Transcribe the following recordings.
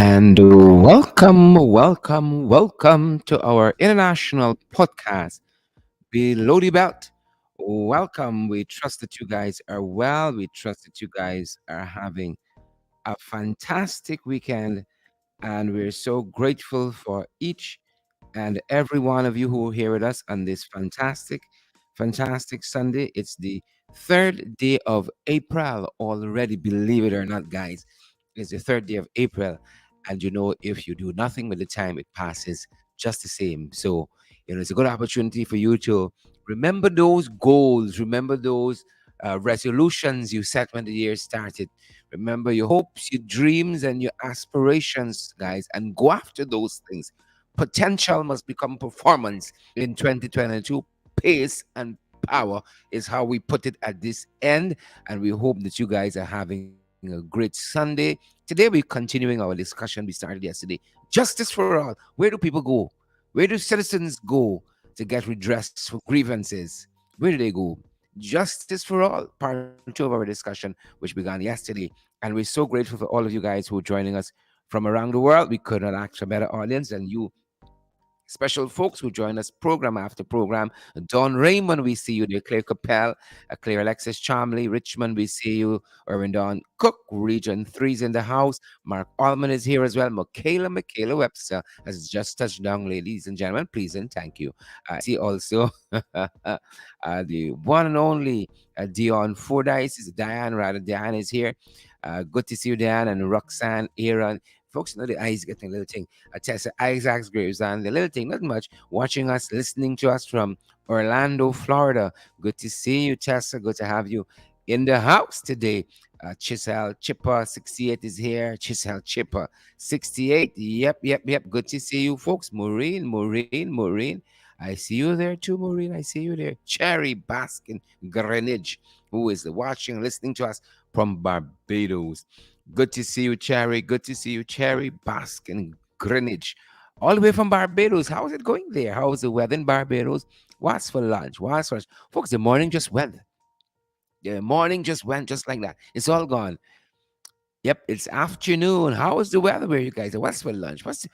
And welcome to our international podcast, Below the Belt. Welcome. We trust that you guys are well. We trust that you guys are having a fantastic weekend. And we're so grateful for each and every one of you who are here with us on this fantastic Sunday. It's the third day of April already, believe it or not, guys. It's the third day of April. And if you do nothing with the time, it passes just the same. So, it's a good opportunity for you to remember those goals, remember those resolutions you set when the year started. Remember your hopes, your dreams, and your aspirations, guys, and go after those things. Potential must become performance in 2022. Pace and power is how we put it at this end. And we hope that you guys are having a great Sunday. Today, we're continuing our discussion we started yesterday. Justice for all. Where do people go? Where do citizens go to get redress for grievances? Where do they go? Justice for all, part two of our discussion, which began yesterday. And we're so grateful for all of you guys who are joining us from around the world. We could not ask for a better audience than you special folks who join us program after program. Don Raymond, we see you there. Claire Capel, Claire Alexis Charmley, Richmond, we see you. Erwin Don Cook, Region 3's in the house. Mark Allman is here as well. Michaela Webster has just touched down, ladies and gentlemen. Please and thank you. I see also the one and only Dion Fordyce, is Diane, rather. Diane is here. Good to see you, Diane, and Roxanne, Aaron. Folks, the eyes getting a little thing. Tessa Isaacs Graves and the little thing, not much, watching us, listening to us from Orlando, Florida. Good to see you, Tessa. Good to have you in the house today. Chisel Chipper 68 is here. Chisel Chipper 68. Yep. Good to see you, folks. Maureen. I see you there too, Maureen. I see you there. Cherry Baskin Greenwich, who is watching, listening to us from Barbados. Good to see you, Cherry. Good to see you, Cherry Baskin Greenwich. All the way from Barbados. How's it going there? How's the weather in Barbados? What's for lunch? What's for lunch? Folks, the morning just went. The morning just went just like that. It's all gone. Yep, it's afternoon. How is the weather where you guys are? What's for lunch? What's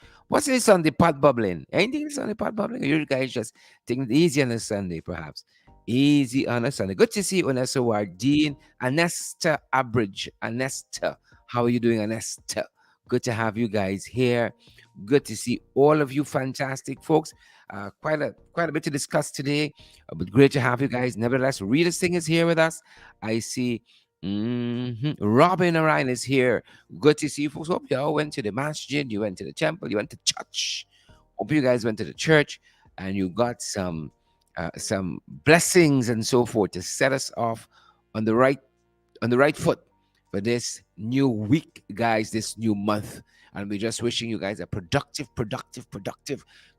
this on the pot bubbling? Anything is on the pot bubbling? Or you guys just taking it easy on a Sunday, perhaps? Easy on a Sunday. Good to see you, Onessa Wardine. Anesta Abridge. Anesta. How are you doing, Anesta? Good to have you guys here. Good to see all of you fantastic folks. Quite a bit to discuss today, but great to have you guys. Nevertheless, Rita Singh is here with us. I see Robin Orion is here. Good to see you folks. Hope you all went to the masjid, you went to the temple, you went to church. Hope you guys went to the church and you got some blessings and so forth to set us off on the right foot for this new week, guys, this new month. And we're just wishing you guys a productive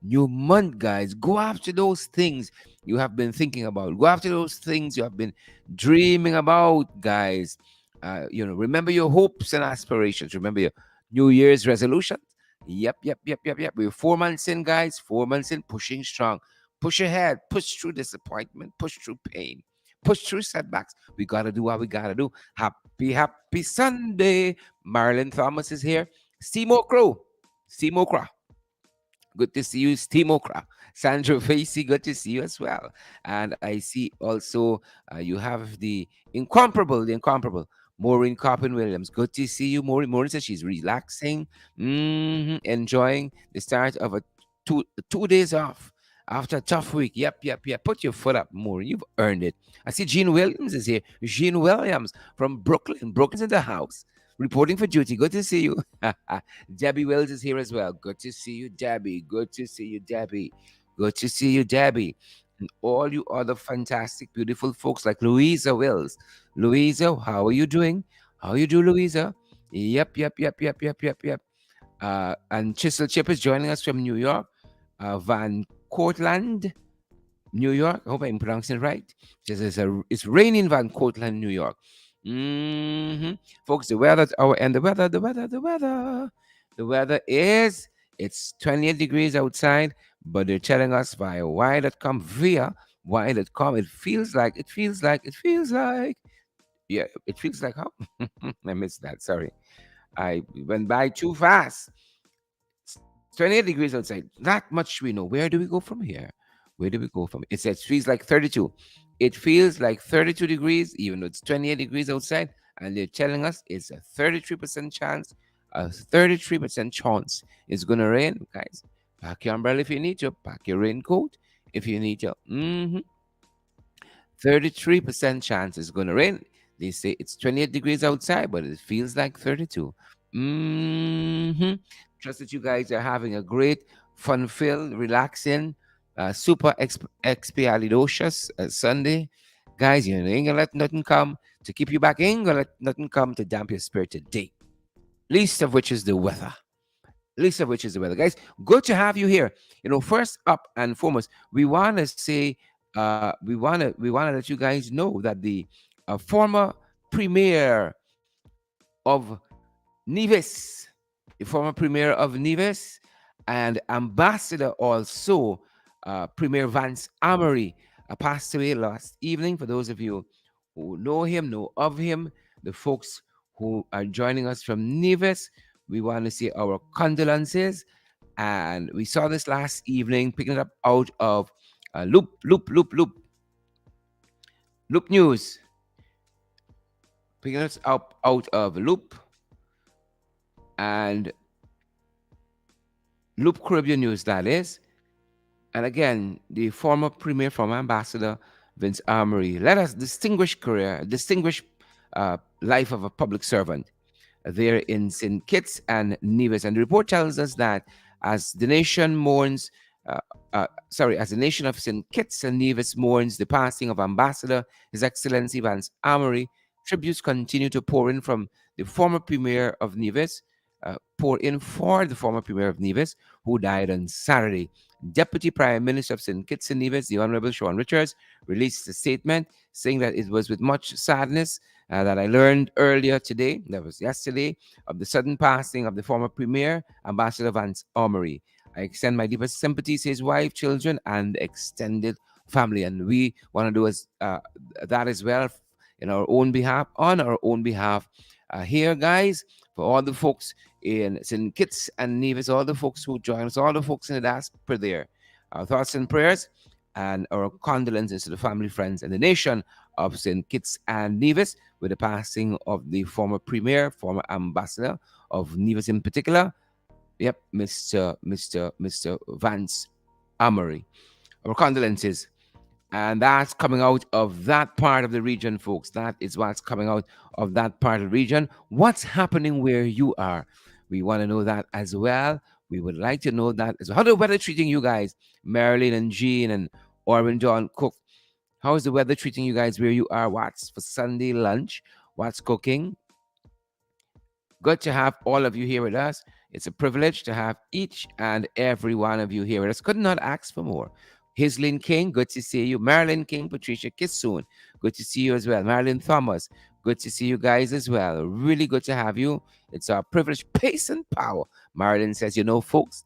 new month, guys. Go after those things you have been thinking about. Go after those things you have been dreaming about, guys. Remember your hopes and aspirations. Remember your New Year's resolutions. Yep. We're 4 months in, guys. 4 months in, pushing strong. Push ahead. Push through disappointment. Push through pain. Push through setbacks. We gotta do what we gotta do. Happy Sunday. Marilyn Thomas is here. Seymour Crow. Seymour Crow. Good to see you, Steve Okra. Sandra Facey, good to see you as well. And I see also you have the incomparable Maureen Coppin Williams. Good to see you, Maureen. Maureen says she's relaxing, enjoying the start of a 2 days off after a tough week. Yep. Put your foot up, Maureen. You've earned it. I see Jean Williams is here. Jean Williams from Brooklyn. Brooklyn's in the house. Reporting for duty. Good to see you. Debbie Wells is here as well. Good to see you, Debbie. Good to see you, Debbie. Good to see you, Debbie. And all you other fantastic, beautiful folks like Louisa Wells. Louisa, how are you doing? How you do, Louisa? Yep. And Chisel Chip is joining us from New York. Van Cortland, New York. I hope I'm pronouncing it right. It's raining in Van Cortland, New York. Folks, the weather at our end. The weather is it's 28 degrees outside, but they're telling us via y.com, it feels like how? I missed that. Sorry. I went by too fast. It's 28 degrees outside. That much we know. Where do we go from here? Where do we go from? It says feels like 32. It feels like 32 degrees, even though it's 28 degrees outside. And they're telling us it's a 33% chance, a 33% chance it's going to rain. Guys, pack your umbrella if you need to, pack your raincoat if you need to. 33% chance it's going to rain. They say it's 28 degrees outside, but it feels like 32. hmm Trust that you guys are having a great, fun filled, relaxing, super expialidocious Sunday. Guys, you ain't gonna let nothing come to keep you back. Ain't gonna let nothing come to damp your spirit today. Least of which is the weather. Least of which is the weather. Guys, good to have you here. First up and foremost, we wanna say we wanna let you guys know that the former premier of Nevis, the former premier of Nevis, and ambassador also, Premier Vance Amory, passed away last evening. For those of you who know him, know of him, the folks who are joining us from Nevis, we want to say our condolences. And we saw this last evening, picking it up out of Loop News, picking us up out of Loop and Loop Caribbean News, that is. And again, the former ambassador, Vince Armory, led us distinguished life of a public servant there in St. Kitts and Nevis. And the report tells us that as the nation mourns, as the nation of St. Kitts and Nevis mourns the passing of Ambassador His Excellency Vance Amory, tributes continue to pour in from the former Premier of Nevis, pour in for the former Premier of Nevis, who died on Saturday. Deputy Prime Minister of St. Kitts and Nevis, the Honorable Sean Richards, released a statement saying that it was with much sadness that I learned earlier today, that was yesterday, of the sudden passing of the former Premier, Ambassador Vance Amory. I extend my deepest sympathies to his wife, children, and extended family. And we want to do that as well on our own behalf here, guys, for all the folks in St. Kitts and Nevis, all the folks who join us, all the folks in the diaspora there. Our thoughts and prayers and our condolences to the family, friends, and the nation of St. Kitts and Nevis with the passing of the former premier, former ambassador of Nevis in particular. Yep, Mr. Vance Amory. Our condolences. And that's coming out of that part of the region, folks. That is what's coming out of that part of the region. What's happening where you are? We want to know that as well. We would like to know that as well. How the weather treating you guys? Marilyn and Jean and Orvin John Cook. How is the weather treating you guys where you are? What's for Sunday lunch? What's cooking? Good to have all of you here with us. It's a privilege to have each and every one of you here with us. Could not ask for more. Hislin King, good to see you. Marilyn King, Patricia Kissoon, good to see you as well. Marilyn Thomas, good to see you guys as well. Really good to have you. It's our privilege, pace, and power. Marilyn says, folks,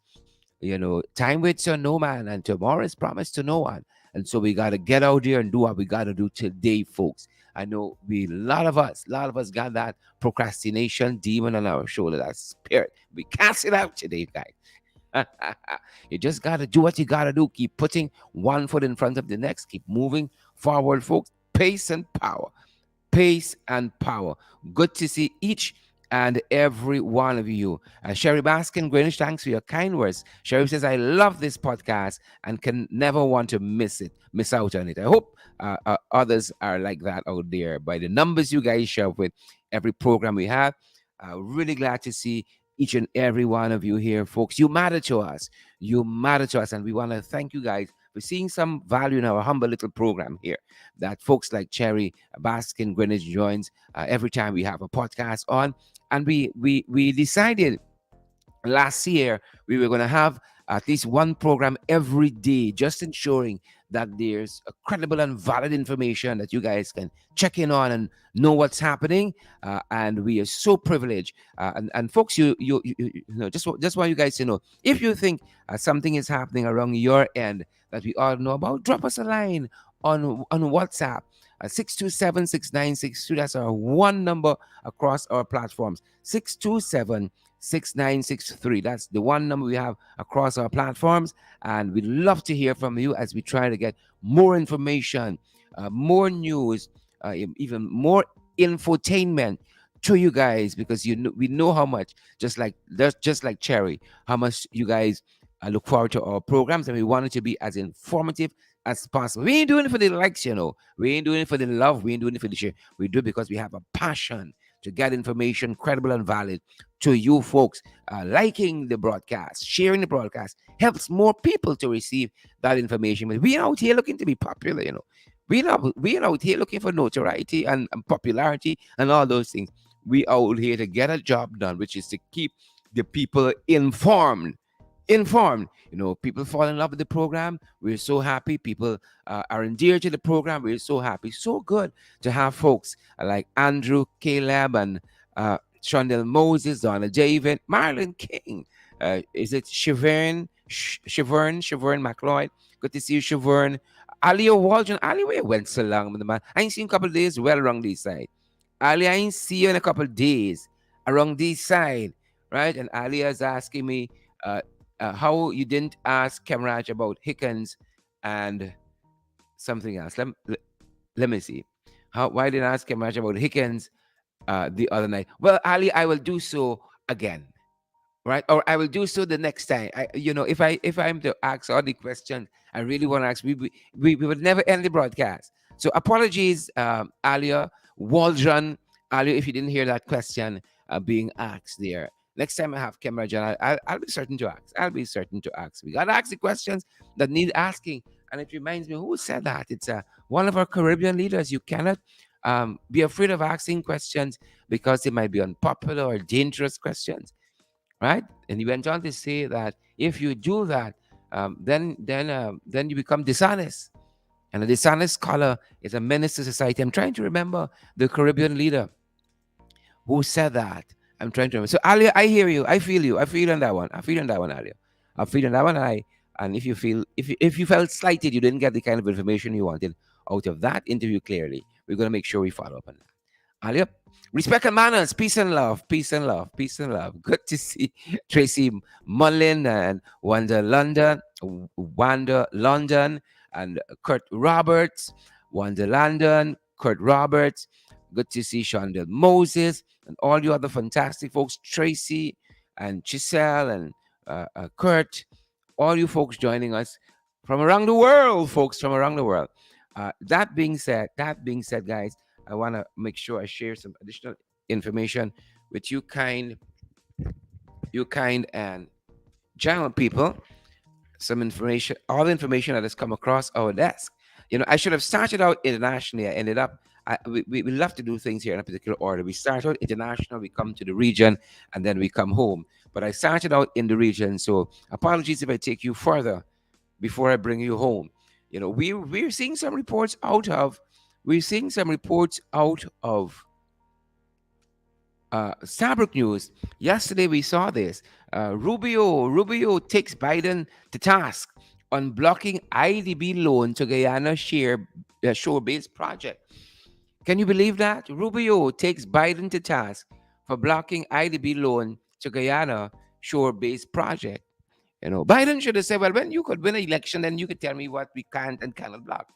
time waits on no man, and tomorrow is promised to no one. And so we got to get out there and do what we got to do today, folks. I know a lot of us got that procrastination demon on our shoulder, that spirit. We cast it out today, guys. You just got to do what you got to do. Keep putting one foot in front of the next. Keep moving forward, folks. Pace and power. Pace and power. Good to see each and every one of you. Sherry Baskin, Greenwich, thanks for your kind words. Sherry says, I love this podcast and can never want to miss out on it. I hope others are like that out there by the numbers you guys share with every program we have. Really glad to see each and every one of you here, folks. You matter to us. You matter to us. And we want to thank you guys for seeing some value in our humble little program here. That folks like Cherry Baskin Greenwich joins every time we have a podcast on. And we decided last year we were going to have at least one program every day, just ensuring that there's a credible and valid information that you guys can check in on and know what's happening. And we are so privileged. And folks, you know, just want you guys to know, if you think something is happening around your end that we all know about, drop us a line on WhatsApp. 627 That's our one number across our platforms. 627 6963. That's the one number we have across our platforms. And we'd love to hear from you as we try to get more information, more news, even more infotainment to you guys, because we know how much, just like Cherry, how much you guys look forward to our programs, and we want it to be as informative as possible. We ain't doing it for the likes, we ain't doing it for the love, we ain't doing it for the share. We do it because we have a passion to get information credible and valid to you folks. Liking the broadcast, sharing the broadcast helps more people to receive that information. But we out here looking to be popular, we out here looking for notoriety and popularity and all those things. We out here to get a job done, which is to keep the people informed. People fall in love with the program. We're so happy. People are endeared to the program. We're so happy. So good to have folks like Andrew, Caleb, and Shondell Moses, Donna Javen, Marilyn King. Is it Shavern McLeod? Good to see you, Shavern. Ali Waldron. Ali, where you went so long, man? I ain't seen you in a couple of days well around this side. Ali, I ain't see you in a couple of days around this side, right? And Ali is asking me, uh, how you didn't ask Kemraj about Hickens and something else. Let me see. Why didn't I ask Kemraj about Hickens the other night? Well, Ali, I will do so again, right? Or I will do so the next time. If I'm to ask all the questions I really want to ask, we would never end the broadcast. So apologies, Alia Waldron, Alia, if you didn't hear that question being asked there. Next time I have camera, John, I'll be certain to ask. I'll be certain to ask. We gotta ask the questions that need asking. And it reminds me, who said that? It's one of our Caribbean leaders. You cannot be afraid of asking questions because they might be unpopular or dangerous questions, right? And he went on to say that if you do that, then you become dishonest, and a dishonest scholar is a menace to society. I'm trying to remember the Caribbean leader who said that. I'm trying to remember. So Alia, I hear you. I feel you. I feel on that one. I feel on that one, Alia. I feel on that one. And if you felt slighted, you didn't get the kind of information you wanted out of that interview clearly, we're gonna make sure we follow up on that. Alia, respect and manners, peace and love, peace and love, peace and love. Good to see Tracy Mullin and Wanda London, and Kurt Roberts, Wanda London, Kurt Roberts. Good to see Shondell Moses and all you other fantastic folks, Tracy and Giselle and Kurt, all you folks joining us from around the world, folks from around the world. That being said, guys, I want to make sure I share some additional information with you kind and general people. Some information, all the information that has come across our desk. I should have started out internationally. I ended up, we love to do things here in a particular order. We start out international, we come to the region, and then we come home. But I started out in the region, so apologies if I take you further before I bring you home. We're seeing some reports out of Stabrook News. Yesterday we saw this. Rubio takes Biden to task on blocking IDB loan to Guyana shore-based project. Can you believe that? Rubio takes Biden to task for blocking IDB loan to Guyana shore-based project. Biden should have said, well, when you could win an election, then you could tell me what we can't and cannot block.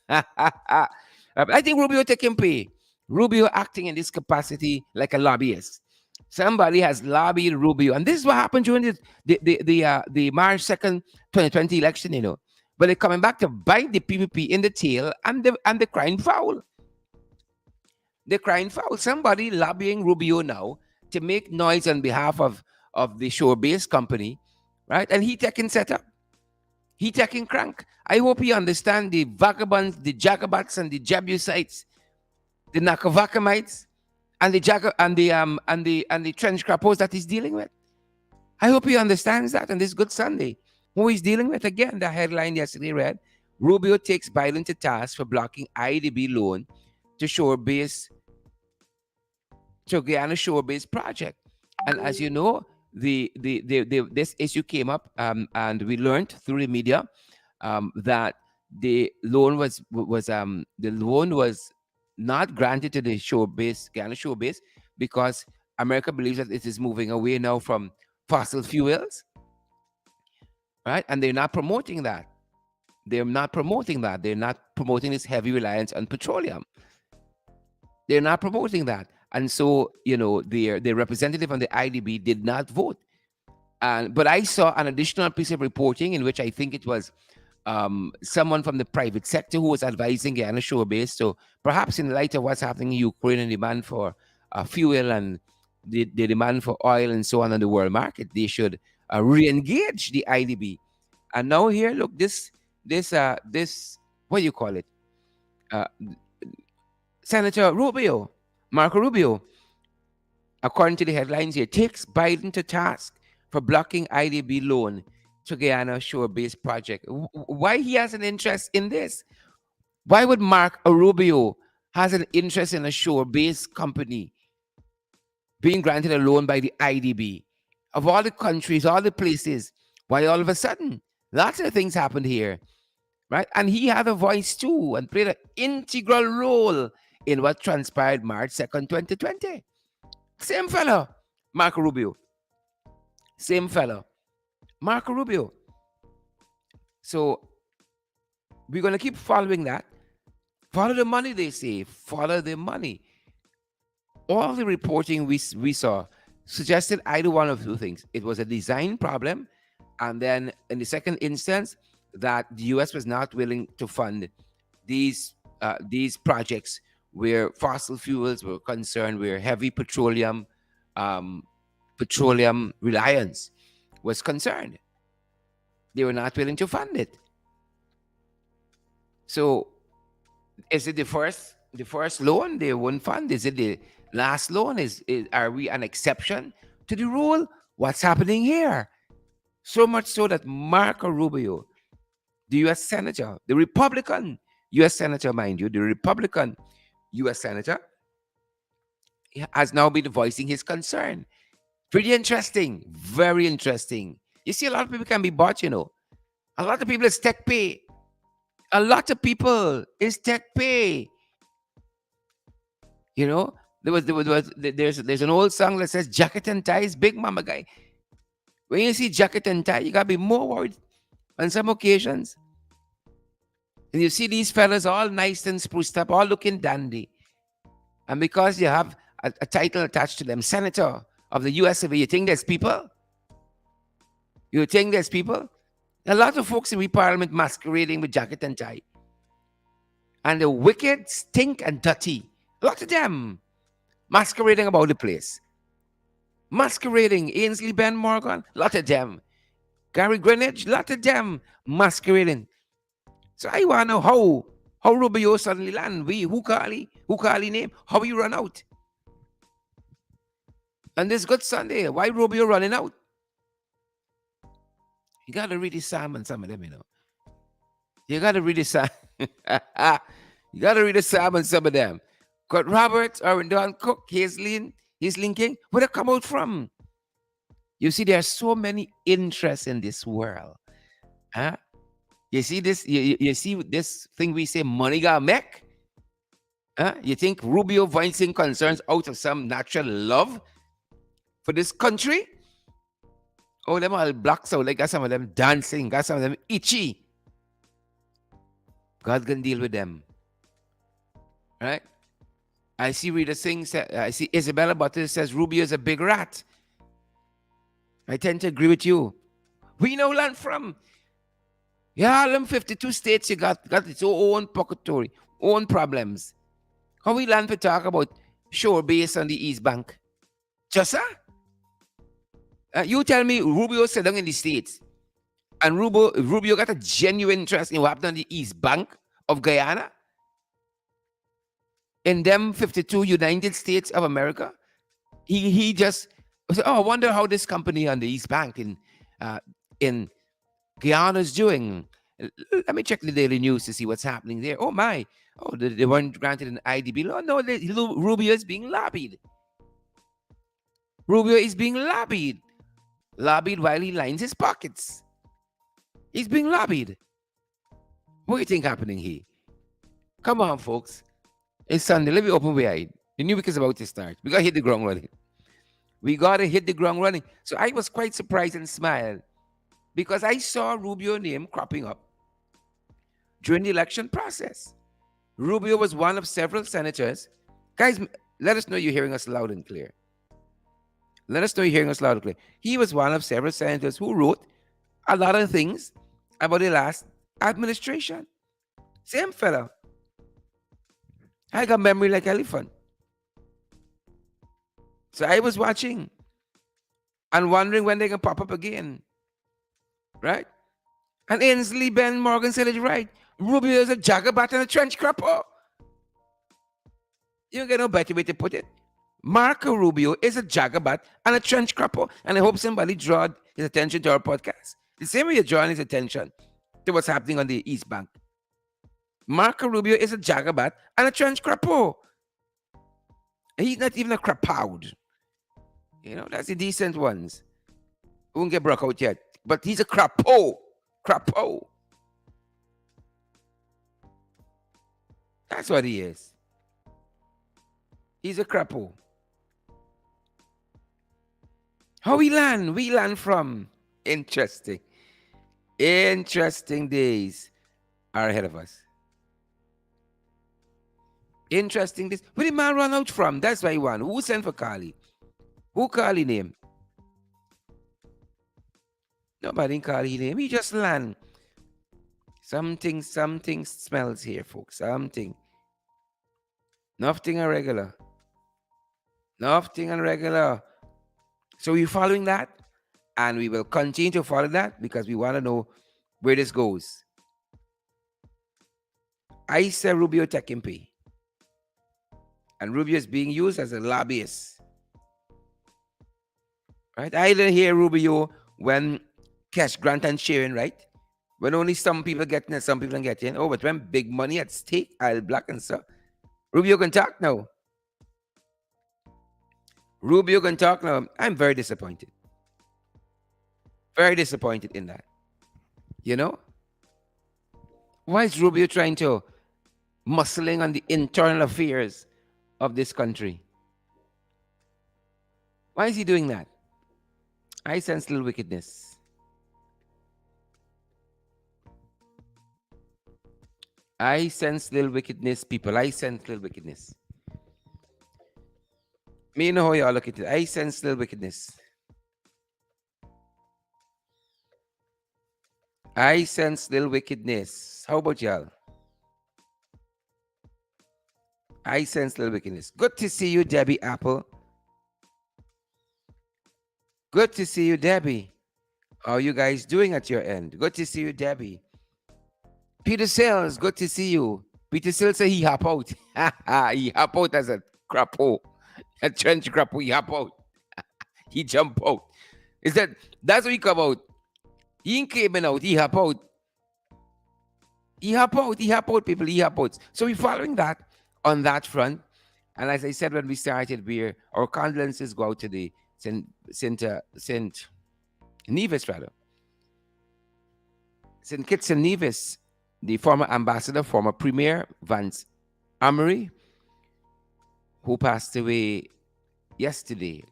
I think Rubio taking pay. Rubio acting in this capacity like a lobbyist. Somebody has lobbied Rubio, and this is what happened during the March 2nd, 2020 election. But they're coming back to bite the PPP in the tail, and the crying foul. They're crying foul. Somebody lobbying Rubio now to make noise on behalf of the shore-based company, right? And he taking setup. He taking crank. I hope he understand the vagabonds, the Jacobats, and the Jebusites, the Nakavakamites, and the trench crappos that he's dealing with. I hope he understands that on this Good Sunday. Who he's dealing with again? The headline yesterday read: Rubio takes Biden to task for blocking IDB loan to Guyana shore-based project. And as you know, this issue came up, and we learned through the media that the loan was not granted to the shore base, Guyana shore base, because America believes that it is moving away now from fossil fuels, right? And they're not promoting that. They're not promoting that. They're not promoting this heavy reliance on petroleum. They're not promoting that. And so, their representative on the IDB did not vote. But I saw an additional piece of reporting in which I think it was someone from the private sector who was advising Guyana shore base. So perhaps in light of what's happening in Ukraine and demand for fuel and the demand for oil and so on the world market, they should re-engage the IDB. And now here, look, this what do you call it? Uh, Senator Rubio, Marco Rubio, according to the headlines here, takes Biden to task for blocking IDB loan to Guyana shore-based project. Why he has an interest in this? Why would Mark Rubio has an interest in a shore-based company being granted a loan by the IDB? Of all the countries, all the places, why all of a sudden? Lots of things happened here, right? And he had a voice too and played an integral role in what transpired March 2nd, 2020. Same fellow, Marco Rubio. Same fellow, Marco Rubio. So we're going to keep following that. Follow the money, they say. Follow the money. All the reporting we saw suggested either one of two things. It was a design problem. And then in the second instance, that the US was not willing to fund these projects where fossil fuels were concerned, where heavy um, petroleum reliance was concerned. They were not willing to fund it. So is it the first loan they won't fund? Is it the last loan? Is are we an exception to the rule? What's happening here? So much so that Marco Rubio, the U.S. senator, the Republican U.S. senator, mind you, the Republican U.S. senator, has now been voicing his concern. Pretty interesting, very interesting. You see, a lot of people can be bought. A lot of people is tech pay. A lot of people is tech pay. You know, there's an old song that says jacket and tie is big mama guy. When you see jacket and tie, you gotta be more worried on some occasions. And you see these fellas all nice and spruced up, all looking dandy. And because you have a title attached to them, Senator of the US of A, you think there's people? You think there's people? A lot of folks in the parliament masquerading with jacket and tie. And the wicked stink and dirty. A lot of them masquerading about the place. Masquerading. Ainsley Ben Morgan, a lot of them. Gary Greenwich, a lot of them masquerading. So I want to know how Rubio suddenly land. Who call he name? How he run out? And this good Sunday, why Rubio running out? You got to read the psalm and some of them. You got to read the psalm. You got to read the psalm and some of them. Got Roberts, Don Cook, he's linking. Where they come out from? You see, there are so many interests in this world. Huh? You see this? You see this thing we say, money got make? Huh? You think Rubio voicing concerns out of some natural love for this country? Oh, them all black so they got some of them dancing, got some of them itchy. God can deal with them. Right? I see Rita Singh, I see Isabella Butters says Rubio is a big rat. I tend to agree with you. We know land from. Yeah, them 52 states you got its own pocketry, own problems. How we land to talk about shore base on the East Bank? Just you tell me Rubio set down in the States. And Rubio got a genuine interest in what happened on the East Bank of Guyana. In them 52 United States of America. He just said, I wonder how this company on the East Bank in Guyana is doing. Let me check the Daily News to see what's happening there. Oh my. Oh, they weren't granted an IDB loan. No, Rubio is being lobbied. Rubio is being lobbied. Lobbied while he lines his pockets. He's being lobbied. What do you think happening here? Come on, folks. It's Sunday. Let me open wide. The new week is about to start. We gotta hit the ground running. We gotta hit the ground running. So I was quite surprised and smiled because I saw Rubio name cropping up during the election process. Rubio was one of several senators. Guys, let us know you're hearing us loud and clear. Let us know you're hearing us loud and clear. He was one of several senators who wrote a lot of things about the last administration. Same fella. I got memory like elephant. So I was watching and wondering when they can pop up again. Right? And Ainsley Ben Morgan said it right. Rubio is a jagabat and a trench crapper. You don't get no better way to put it. Marco Rubio is a jagabat and a trench crapper. And I hope somebody draw his attention to our podcast. The same way you're drawing his attention to what's happening on the East Bank. Marco Rubio is a jagabat and a trench crapper. And he's not even a crapoud. You know, that's the decent ones. Won't get broke out yet. But he's a crapo. Crapo. That's what he is. He's a crapo. How we learn? We learn from. Interesting. Interesting days are ahead of us. Interesting days. Where did man run out from? That's why he won. Who sent for Carly? Who Carly name? Nobody call his name. He just land. Something smells here, folks. Something. Nothing irregular. Nothing irregular. So we're following that, and we will continue to follow that because we want to know where this goes. I say Rubio taking pay. And Rubio is being used as a lobbyist. Right? I didn't hear Rubio when cash grant and sharing, right? When only some people getting it, some people don't get it. Oh, but when big money at stake, I'll black and so. Rubio can talk now. Rubio can talk now. I'm very disappointed. Very disappointed in that. You know? Why is Rubio trying to muscling on the internal affairs of this country? Why is he doing that? I sense little wickedness. I sense little wickedness, people. I sense little wickedness. Me know how y'all look at it. I sense little wickedness. I sense little wickedness. How about y'all? I sense little wickedness. Good to see you, Debbie Apple. Good to see you, Debbie. How are you guys doing at your end? Good to see you, Debbie. Peter Sales, good to see you. Peter Sales said he hop out. He hop out as a crapo. A trench crapo, he hop out. He jump out. That's what he come out. He ain't came out, he hop out. He hop out, people, he hop out. So we're following that on that front. And as I said when we started, our condolences go out to the St. Nevis, rather. St. Kitts and Nevis, the former ambassador, former premier, Vance Amory, who passed away yesterday.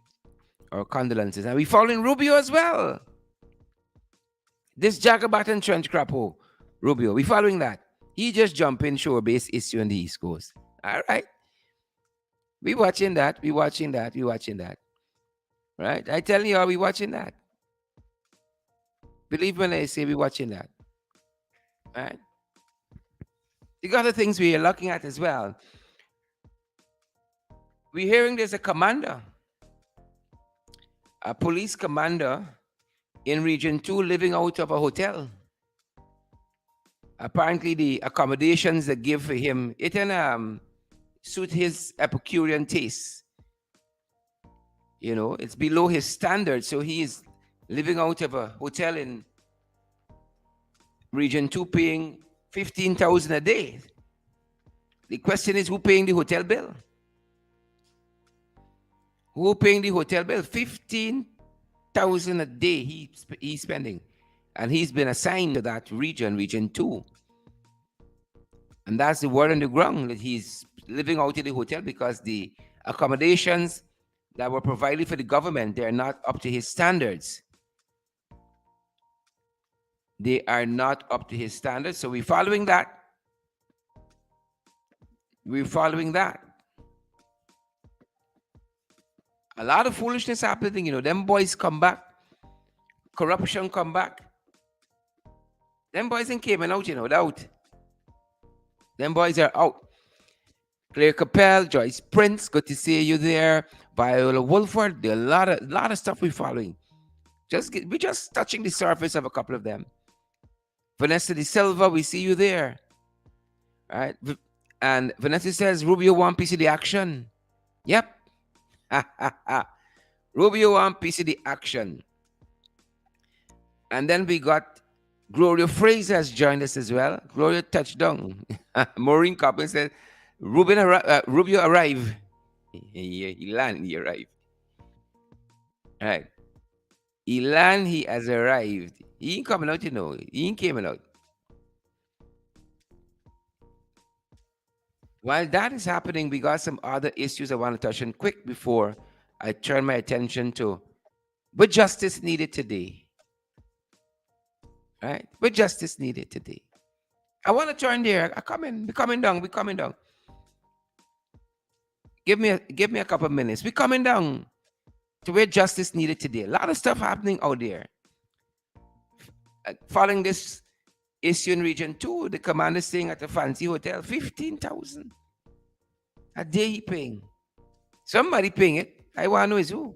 Our condolences. And we're following Rubio as well. This Jagabat and Trench Crapo, Rubio, we're following that. He just jumped in shore base issue on the East Coast. All right. We watching that. Right? I tell you, are we watching that? Believe when I say we're watching that. Right? The other things we are looking at as well. We're hearing there's a commander, a police commander in Region 2 living out of a hotel. Apparently, the accommodations they give for him, it can suit his Epicurean taste. You know, it's below his standard, so he is living out of a hotel in Region 2 paying $15,000 a day. The question is, who paying the hotel bill? Who paying the hotel bill? $15,000 a day he's spending. And he's been assigned to that region, Region 2. And that's the word on the ground that he's living out in the hotel because the accommodations that were provided for the government, they're not up to his standards. They are not up to his standards. So we're following that. We're following that. A lot of foolishness happening, them boys come back, corruption come back. Them boys ain't came out, without. Them boys are out. Claire Capel, Joyce Prince, good to see you there. Viola Wolford, there are a lot of stuff we're following. We're just touching the surface of a couple of them. Vanessa De Silva, we see you there. Right? And Vanessa says Rubio won PCD action. Yep. Rubio won PCD action. And then we got Gloria Fraser has joined us as well. Gloria touchdown. Maureen Coppin said Rubio arrived. He landed, he arrived. All right. Ilan, he has arrived. He ain't coming out, He ain't coming out. While that is happening, we got some other issues I want to touch on quick before I turn my attention to what justice needed today. Right? What justice needed today. I want to turn there. I come in. We're coming down. We're coming down. Give me a couple of minutes. We're coming down to where justice needed today. A lot of stuff happening out there. Following this issue in Region 2, the commander staying at a fancy hotel, 15,000 a day he paying. Somebody paying it. I want to know is who.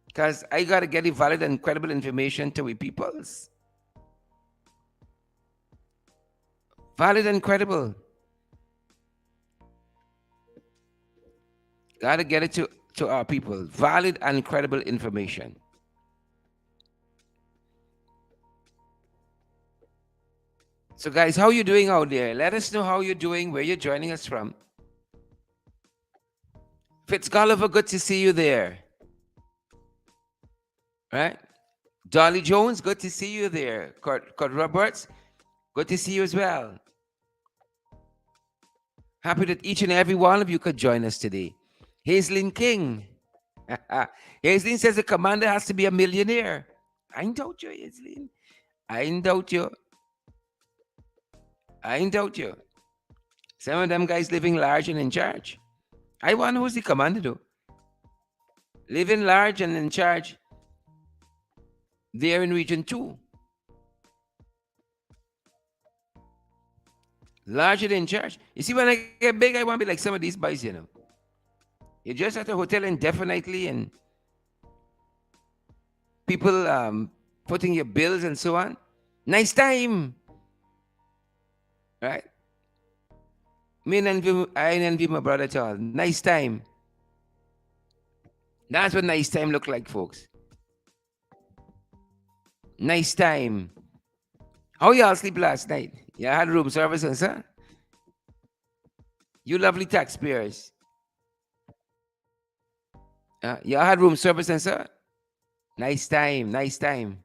Because I got to get the valid and credible information to we peoples. Valid and credible. Got to get it to our people. Valid and credible information. So guys, how you doing out there? Let us know how you're doing, where you're joining us from. Fitzgolliver, good to see you there. Right? Dolly Jones, good to see you there. Kurt Roberts, good to see you as well. Happy that each and every one of you could join us today. Hazelin King. Hazelin says the commander has to be a millionaire. I ain't doubt you, Hazelin. I ain't doubt you. I ain't doubt you. Some of them guys living large and in charge. I wonder who's the commander though. Living large and in charge. They're in Region 2. Larger than charge. You see, when I get big, I want to be like some of these boys, You're just at a hotel indefinitely and people putting your bills and so on. Nice time. Right? I ain't envy my brother at all. Nice time. That's what nice time look like, folks. Nice time. How y'all sleep last night? You had room service and sir? You lovely taxpayers. Y'all had room service and sir? Nice time, nice time.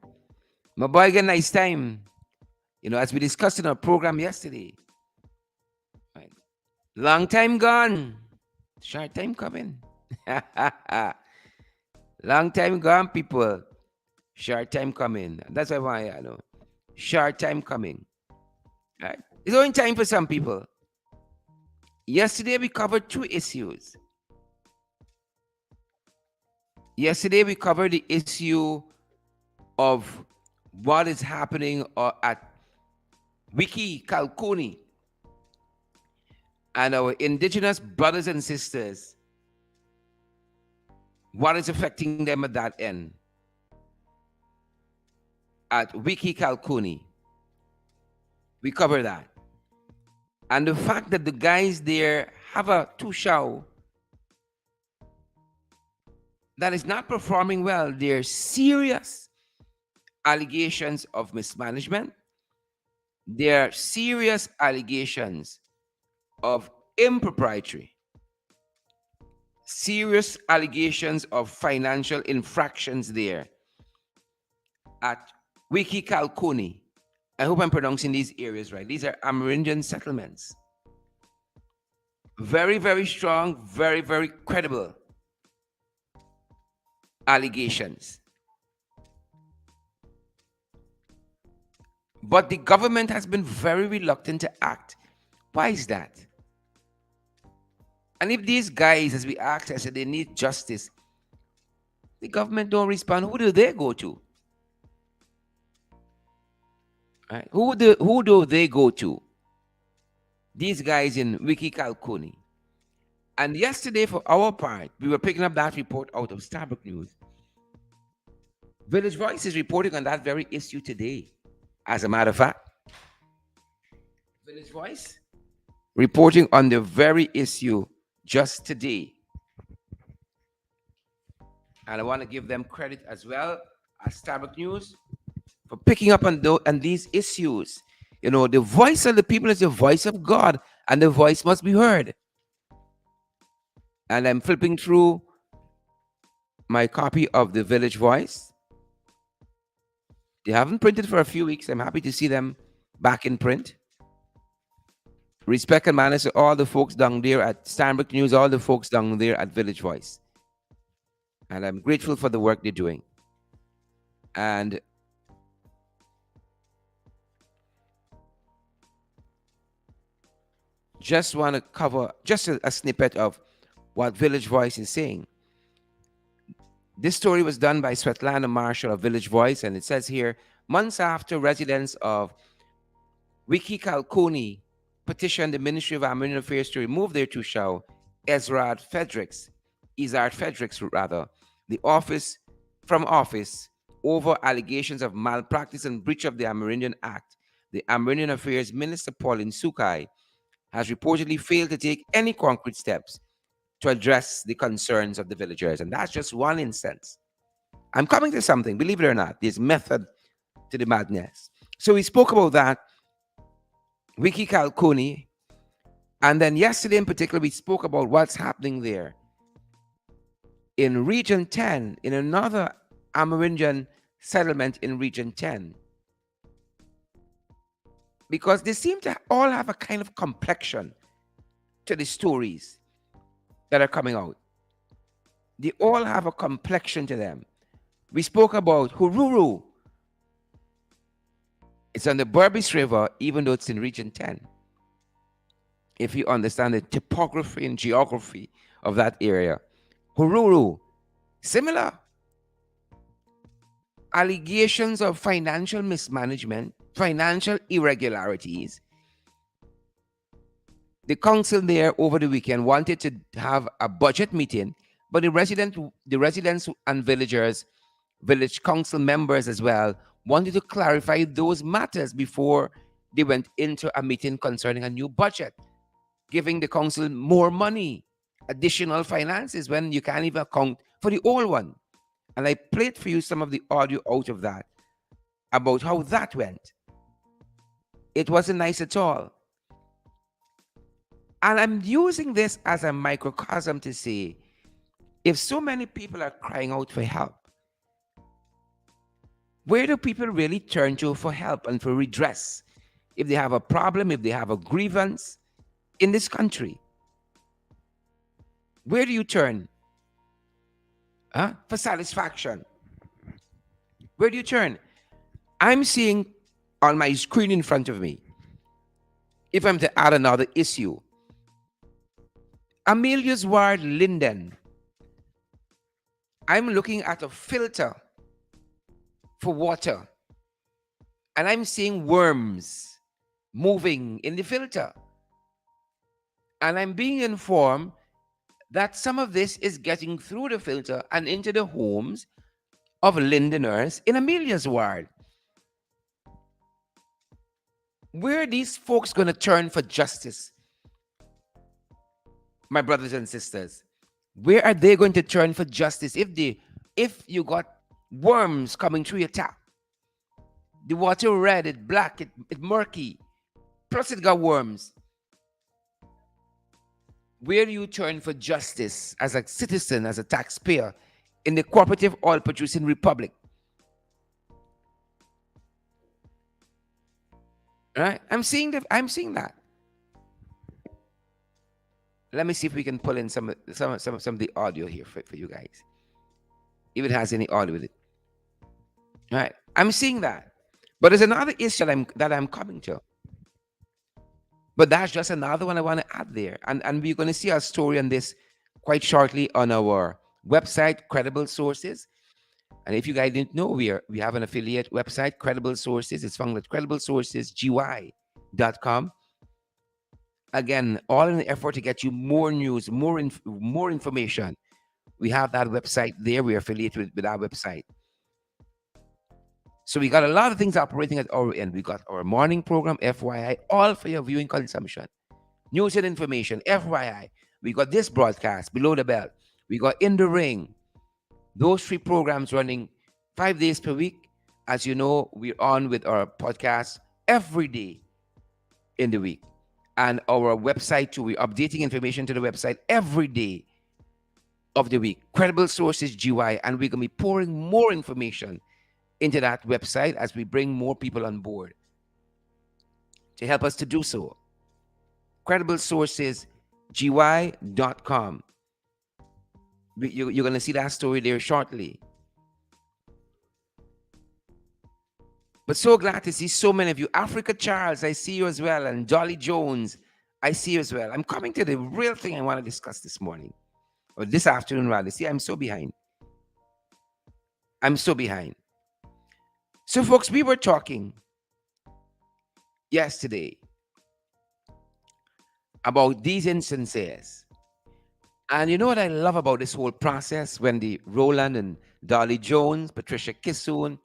My boy got nice time. As we discussed in our program yesterday. Right. Long time gone. Short time coming. Long time gone, people. Short time coming. That's why I know. Short time coming. Right? It's only time for some people. Yesterday we covered two issues. Yesterday we covered the issue of what is happening at Wiki Kalkuni and our indigenous brothers and sisters. What is affecting them at that end? At Wiki Kalkuni. We cover that. And the fact that the guys there have a two-show that is not performing well, there are serious allegations of mismanagement. There are serious allegations of impropriety. Serious allegations of financial infractions there at Wiki Kalkuni I hope I'm pronouncing these areas right. These are Amerindian settlements. Very, very strong, very, very credible allegations. But the government has been very reluctant to act. Why is that? And if these guys, as we asked, I said they need justice, the government don't respond. Who do they go to? Right? Who do they go to? These guys in Wiki Kalkuni. And yesterday, for our part, we were picking up that report out of Starbucks News. Village Voice is reporting on that very issue today. As a matter of fact, Village Voice reporting on the very issue just today. And I want to give them credit as well as Starbucks News for picking up on these issues. You know, the voice of the people is the voice of God, and the voice must be heard. And I'm flipping through my copy of the Village Voice. They haven't printed for a few weeks. I'm happy to see them back in print. Respect and manners to all the folks down there at Starbucks News, all the folks down there at Village Voice. And I'm grateful for the work they're doing. And just want to cover just a snippet of what Village Voice is saying. This story was done by Svetlana Marshall of Village Voice, and it says here, months after residents of Wiki Kalkuni petitioned the Ministry of Armenian Affairs to remove their Tushau, Ezard Fredericks, the office from office over allegations of malpractice and breach of the Amerindian Act, the Armenian Affairs Minister Pauline Sukai has reportedly failed to take any concrete steps to address the concerns of the villagers. And that's just one instance. I'm coming to something, believe it or not, there's method to the madness. So we spoke about that, Wiki Kalkuni, and then yesterday in particular, we spoke about what's happening there in Region 10, in another Amerindian settlement in Region 10. Because they seem to all have a kind of complexion to the stories that are coming out. They all have a complexion to them. We spoke about Hururu. It's on the Berbice River, even though it's in Region 10. If you understand the topography and geography of that area. Hururu, similar. Allegations of financial mismanagement, financial irregularities. The council there over the weekend wanted to have a budget meeting, but the residents and villagers, village council members as well, wanted to clarify those matters before they went into a meeting concerning a new budget, giving the council more money, additional finances when you can't even account for the old one. And I played for you some of the audio out of that about how that went. It wasn't nice at all. And I'm using this as a microcosm to say, if so many people are crying out for help, where do people really turn to for help and for redress? If they have a problem, if they have a grievance in this country, where do you turn? For satisfaction? Where do you turn? I'm seeing on my screen in front of me, if I'm to add another issue, Amelia's Ward, Linden. I'm looking at a filter for water, and I'm seeing worms moving in the filter. And I'm being informed that some of this is getting through the filter and into the homes of Lindeners in Amelia's Ward. Where are these folks going to turn for justice? My brothers and sisters, where are they going to turn for justice if you got worms coming through your tap? The water red, it's black, it's murky, plus it got worms. Where do you turn for justice as a citizen, as a taxpayer in the cooperative oil producing republic? Right? I'm seeing that. Let me see if we can pull in some of the audio here for you guys. If it has any audio with it. Right. I'm seeing that. But there's another issue that I'm coming to. But that's just another one I want to add there. And we're going to see our story on this quite shortly on our website, Credible Sources. And if you guys didn't know, we have an affiliate website, Credible Sources. It's found at crediblesourcesgy.com. Again, all in the effort to get you more news, more information. We have that website there. We are affiliated with our website. So we got a lot of things operating at our end. We got our morning program, FYI, all for your viewing consumption. News and information, FYI. We got this broadcast, Below the Belt. We got In the Ring. Those three programs running 5 days per week. As you know, we're on with our podcast every day in the week. And our website too, we're updating information to the website every day of the week. Credible Sources GY. And we're going to be pouring more information into that website as we bring more people on board to help us to do so. Credible Sources GY.com. You're going to see that story there shortly. But so glad to see so many of you. Africa Charles, I see you as well. And Dolly Jones, I see you as well. I'm coming to the real thing I want to discuss this morning, or this afternoon rather. See, I'm so behind. I'm so behind. So, folks, we were talking yesterday about these instances. And you know what I love about this whole process when the Roland and Dolly Jones, Patricia Kissoon,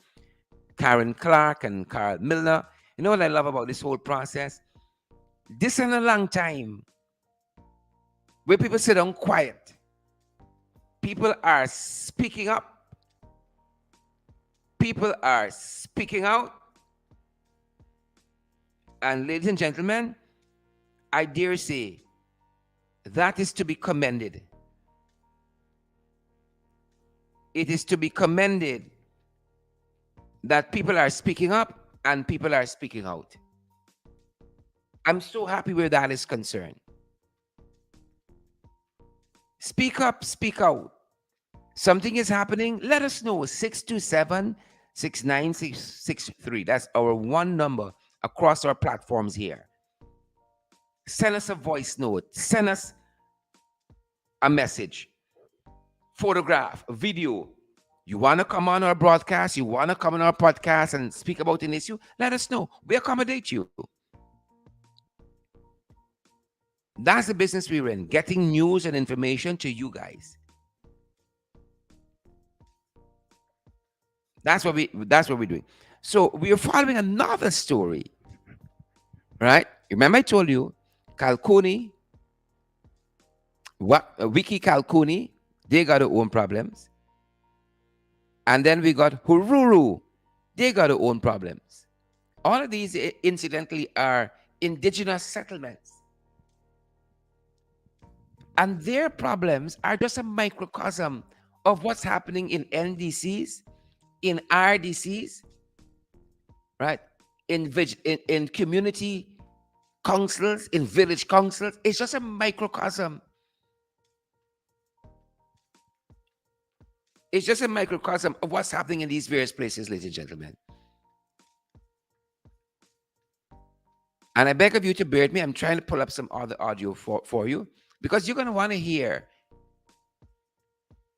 Karen Clark, and Carl Milner, you know what I love about this whole process? This in a long time where people sit down quiet. People are speaking up. People are speaking out. And ladies and gentlemen, I dare say that is to be commended. It is to be commended that people are speaking up and people are speaking out. I'm so happy where that is concerned. Speak up, speak out. Something is happening, let us know. 627 69663. That's our one number across our platforms here. Send us a voice note. Send us a message, photograph, a video. You want to come on our broadcast? You want to come on our podcast and speak about an issue? Let us know. We accommodate you. That's the business we're in, getting news and information to you guys. That's what we're doing. So we are following another story, right? Remember I told you, Kalkuni, Wiki Kalkuni, they got their own problems. And then we got Hururu, they got their own problems. All of these, incidentally, are indigenous settlements. And their problems are just a microcosm of what's happening in NDCs, in RDCs, right? In community councils, in village councils. It's just a microcosm. It's just a microcosm of what's happening in these various places, ladies and gentlemen. And I beg of you to bear with me. I'm trying to pull up some other audio for you because you're going to want to hear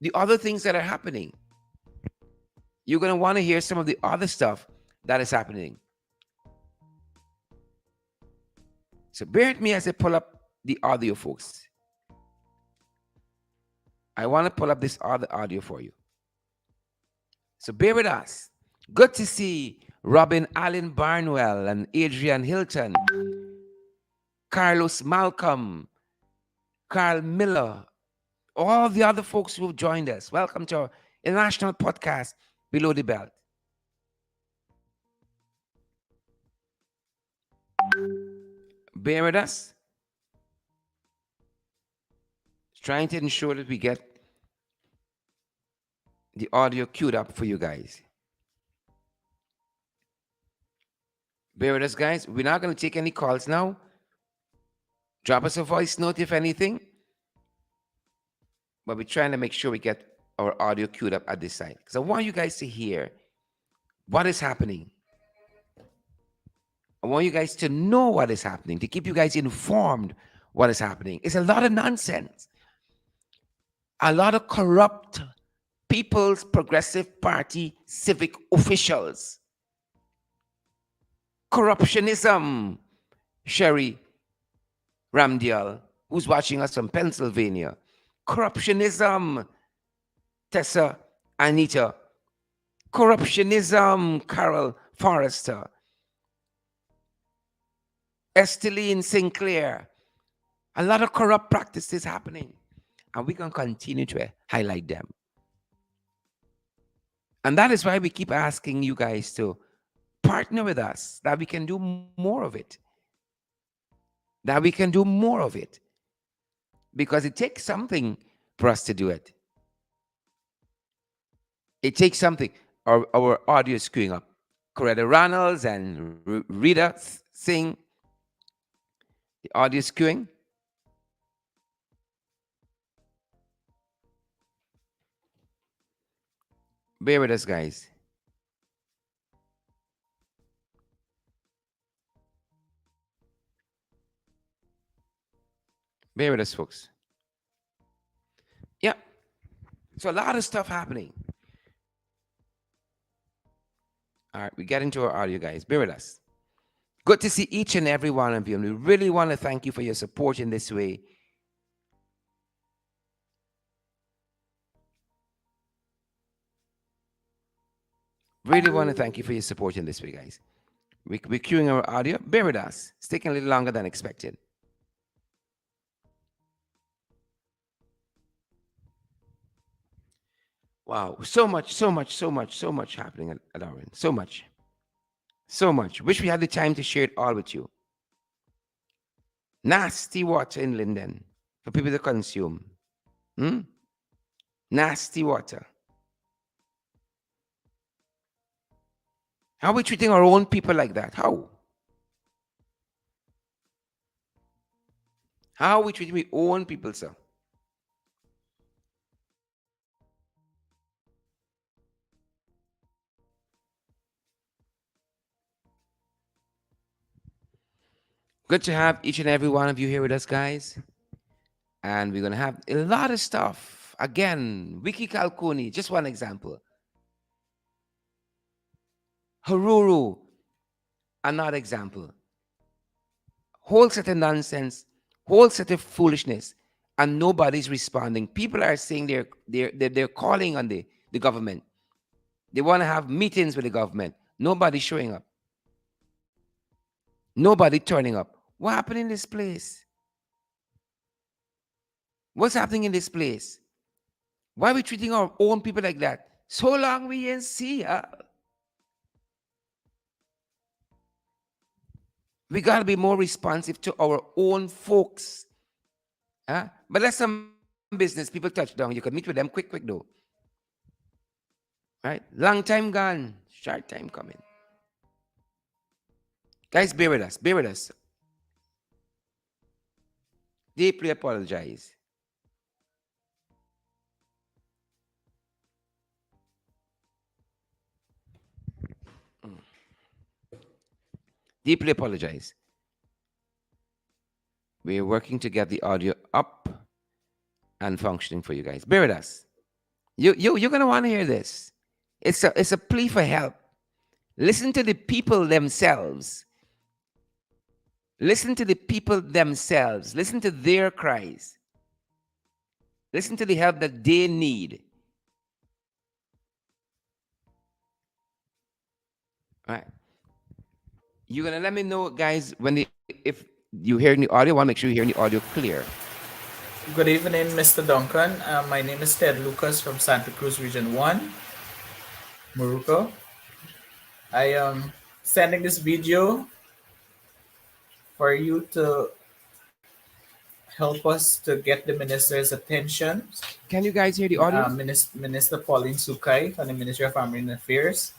the other things that are happening. You're going to want to hear some of the other stuff that is happening. So bear with me as I pull up the audio, folks. I want to pull up this other audio for you. So bear with us. Good to see Robin Allen Barnwell and Adrian Hilton, Carlos Malcolm, Carl Miller, all the other folks who've joined us. Welcome to our international podcast, Below the Belt. Bear with us. Trying to ensure that we get the audio queued up for you guys. Bear with us, guys. We're not going to take any calls now. Drop us a voice note if anything, but we're trying to make sure we get our audio queued up at this side because I want you guys to hear what is happening. I want you guys to know what is happening, to keep you guys informed what is happening. It's a lot of nonsense, a lot of corrupt People's Progressive Party civic officials. Corruptionism, Sherry Ramdial, who's watching us from Pennsylvania. Corruptionism, Tessa Anita. Corruptionism, Carol Forrester. Esteline Sinclair. A lot of corrupt practices happening. And we can continue to highlight them. And that is why we keep asking you guys to partner with us, that we can do more of it. That we can do more of it. Because it takes something for us to do it. It takes something. Our audio is queuing up. Coretta Reynolds and Rita Singh. The audio is queuing. Bear with us, guys. Bear with us, folks. Yeah. So a lot of stuff happening. All right, we get into our audio, guys. Bear with us. Good to see each and every one of you. And we really want to thank you for your support in this way. Really want to thank you for your support in this way, guys. We're queuing our audio. Bear with us. It's taking a little longer than expected. Wow. So much happening at our end. So much. So much. Wish we had the time to share it all with you. Nasty water in Linden for people to consume. Nasty water. How are we treating our own people like that? How? How are we treating our own people, sir? Good to have each and every one of you here with us, guys. And we're going to have a lot of stuff. Again, Wiki Kalkuni, just one example. Haruru, another example. Whole set of nonsense, whole set of foolishness, and nobody's responding. People are saying they're calling on the government. They want to have meetings with the government. Nobody's showing up. Nobody turning up. What happened in this place? What's happening in this place? Why are we treating our own people like that? So long we ain't see her. We got to be more responsive to our own folks. Huh? But that's some business. People touch down. You can meet with them quick, though. Right? Long time gone. Short time coming. Guys, bear with us. Bear with us. Deeply apologize. Deeply apologize. We're working to get the audio up and functioning for you guys. Bear with us. You're gonna want to hear this. It's a plea for help. Listen to the people themselves. Listen to the people themselves. Listen to their cries. Listen to the help that they need. All right. You're gonna let me know, guys, if you hear the audio. I want to make sure you're hearing the audio clear. Good evening, Mr. Duncan. My name is Ted Lucas from Santa Cruz Region 1, Morocco. I am sending this video for you to help us to get the minister's attention. Can you guys hear the audio? Minister Pauline Sukai from the Ministry of Family and Affairs.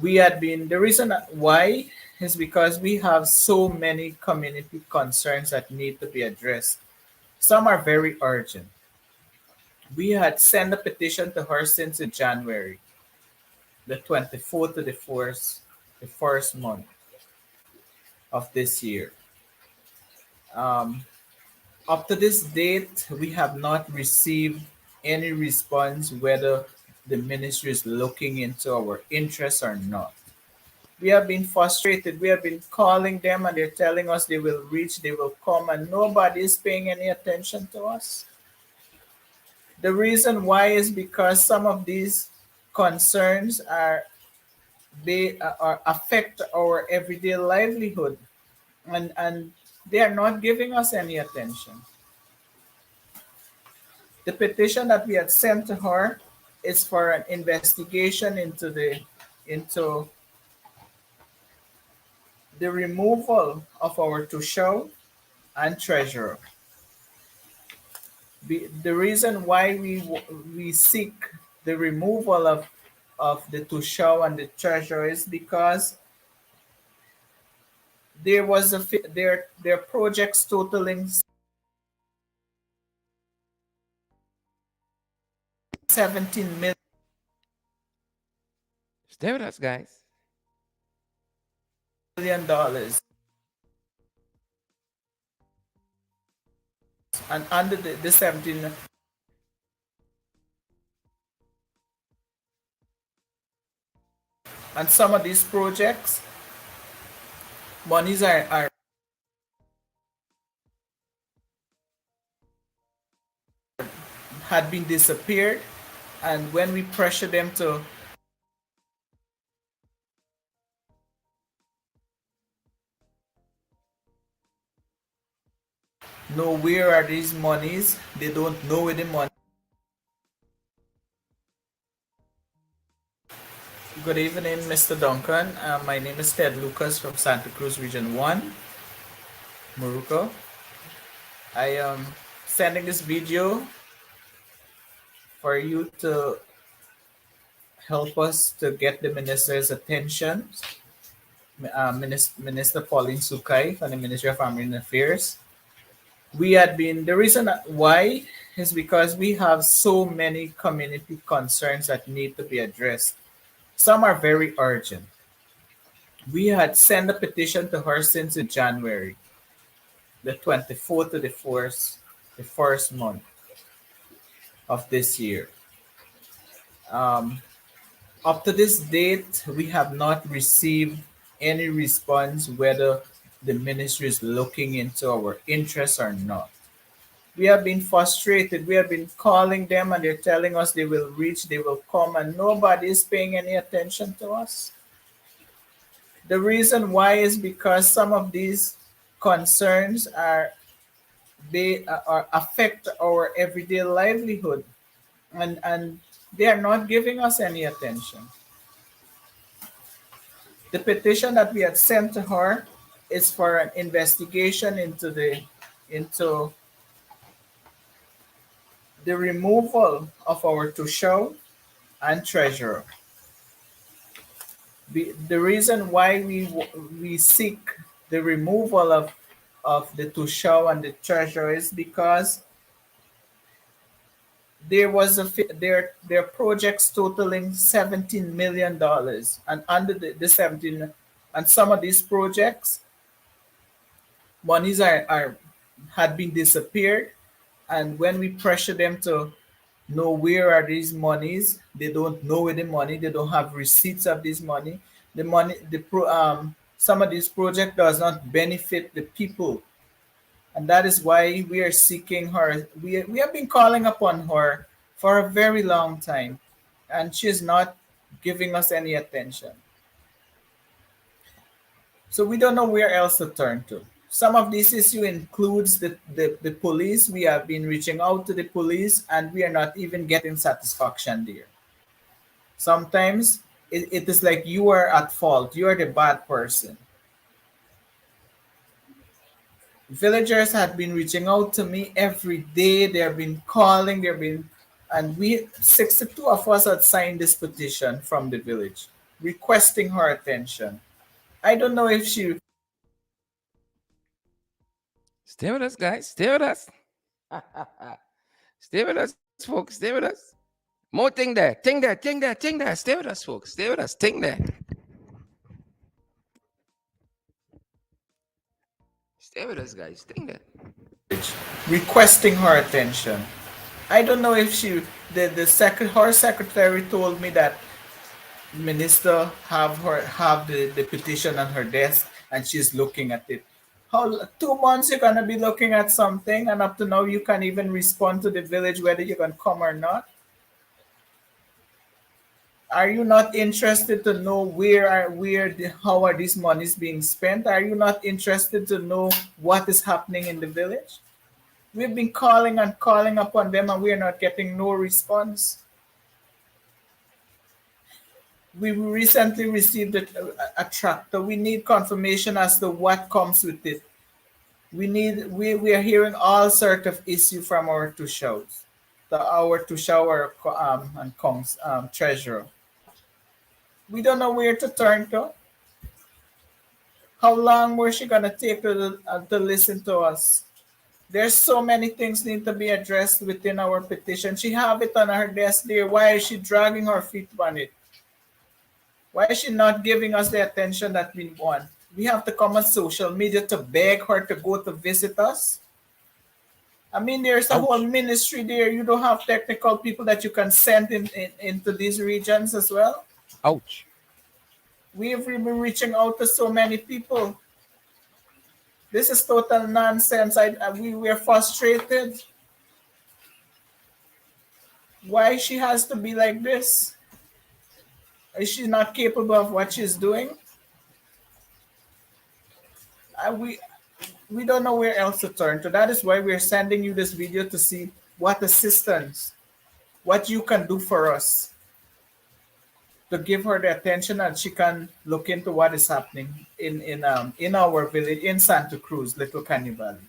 We had been, the reason why is because we have so many community concerns that need to be addressed. Some are very urgent. We had sent a petition to her since in January, the 24th to the first month of this year. Um, Up to this date, we have not received any response whether the ministry is looking into our interests or not. We have been frustrated. We have been calling them and they're telling us they will reach, they will come, and nobody is paying any attention to us. The reason why is because some of these concerns are affect our everyday livelihood, and they are not giving us any attention. The petition that we had sent to her is for an investigation into the removal of our Tushao and treasurer. The reason why we seek the removal of the Tushao and the treasurer is because there was their projects totaling 17 Stay with us, guys. million dollars, and under the 17, and some of these projects monies are had been disappeared, and when we pressure them to know where are these monies, they don't know where the money. Good evening, Mr. Duncan. My name is Ted Lucas from Santa Cruz Region 1, Morocco. I am sending this video for you to help us to get the minister's attention, Minister Pauline Sukai from the Ministry of Foreign Affairs. We had been, the reason why is because we have so many community concerns that need to be addressed. Some are very urgent. We had sent a petition to her since in January, the 24th to the first month of this year. Um, Up to this date, we have not received any response whether the ministry is looking into our interests or not. We have been frustrated. We have been calling them and they're telling us they will reach, they will come, and nobody is paying any attention to us. The reason why is because some of these concerns are affect our everyday livelihood, and they are not giving us any attention. The petition that we had sent to her is for an investigation into the removal of our Tushao and treasurer. The reason why we seek the removal of the Tushao and the treasurer is because there was their projects totaling $17 million, and under the 17, and some of these projects monies are had been disappeared, and when we pressure them to know where are these monies, they don't know where the money, they don't have receipts of this money. The money, some of this project does not benefit the people, and that is why we are seeking her. We have been calling upon her for a very long time, and she's not giving us any attention. So we don't know where else to turn to. Some of this issue includes the police. We have been reaching out to the police and we are not even getting satisfaction there. Sometimes it is like you are at fault, you are the bad person. Villagers have been reaching out to me every day. They have been calling, they've been, and we 62 of us had signed this petition from the village requesting her attention. I don't know if she Stay with us, guys. Stay with us. Stay with us, folks. Stay with us. More thing there. Thing there. Thing there. Thing there. Stay with us, folks. Stay with us. Thing there. Stay with us, guys. Thing there. requesting her attention. I don't know if she her secretary told me that minister have the petition on her desk and she's looking at it. How 2 months you're gonna be looking at something and up to now you can't even respond to the village whether you can come or not? Are you not interested to know how are these monies being spent? Are you not interested to know what is happening in the village? We've been calling and calling upon them and we're not getting no response. We recently received a tractor. We need confirmation as to what comes with it. We are hearing all sort of issue from our two shows. Our two shower and comes treasurer. We don't know where to turn to. How long was she gonna take to listen to us? There's so many things need to be addressed within our petition. She have it on her desk there. Why is she dragging her feet on it? Why is she not giving us the attention that we want? We have to come on social media to beg her to go to visit us. I mean, there's a whole Ouch. ministry there. You don't have technical people that you can send into these regions as well. Ouch. We've been reaching out to so many people. This is total nonsense. We're frustrated. Why she has to be like this? Is she not capable of what she's doing? Uh, we we don't know where else to turn to. That is why we're sending you this video to see what assistance, what you can do for us to give her the attention and she can look into what is happening in our village in Santa Cruz, Little Canyon Valley.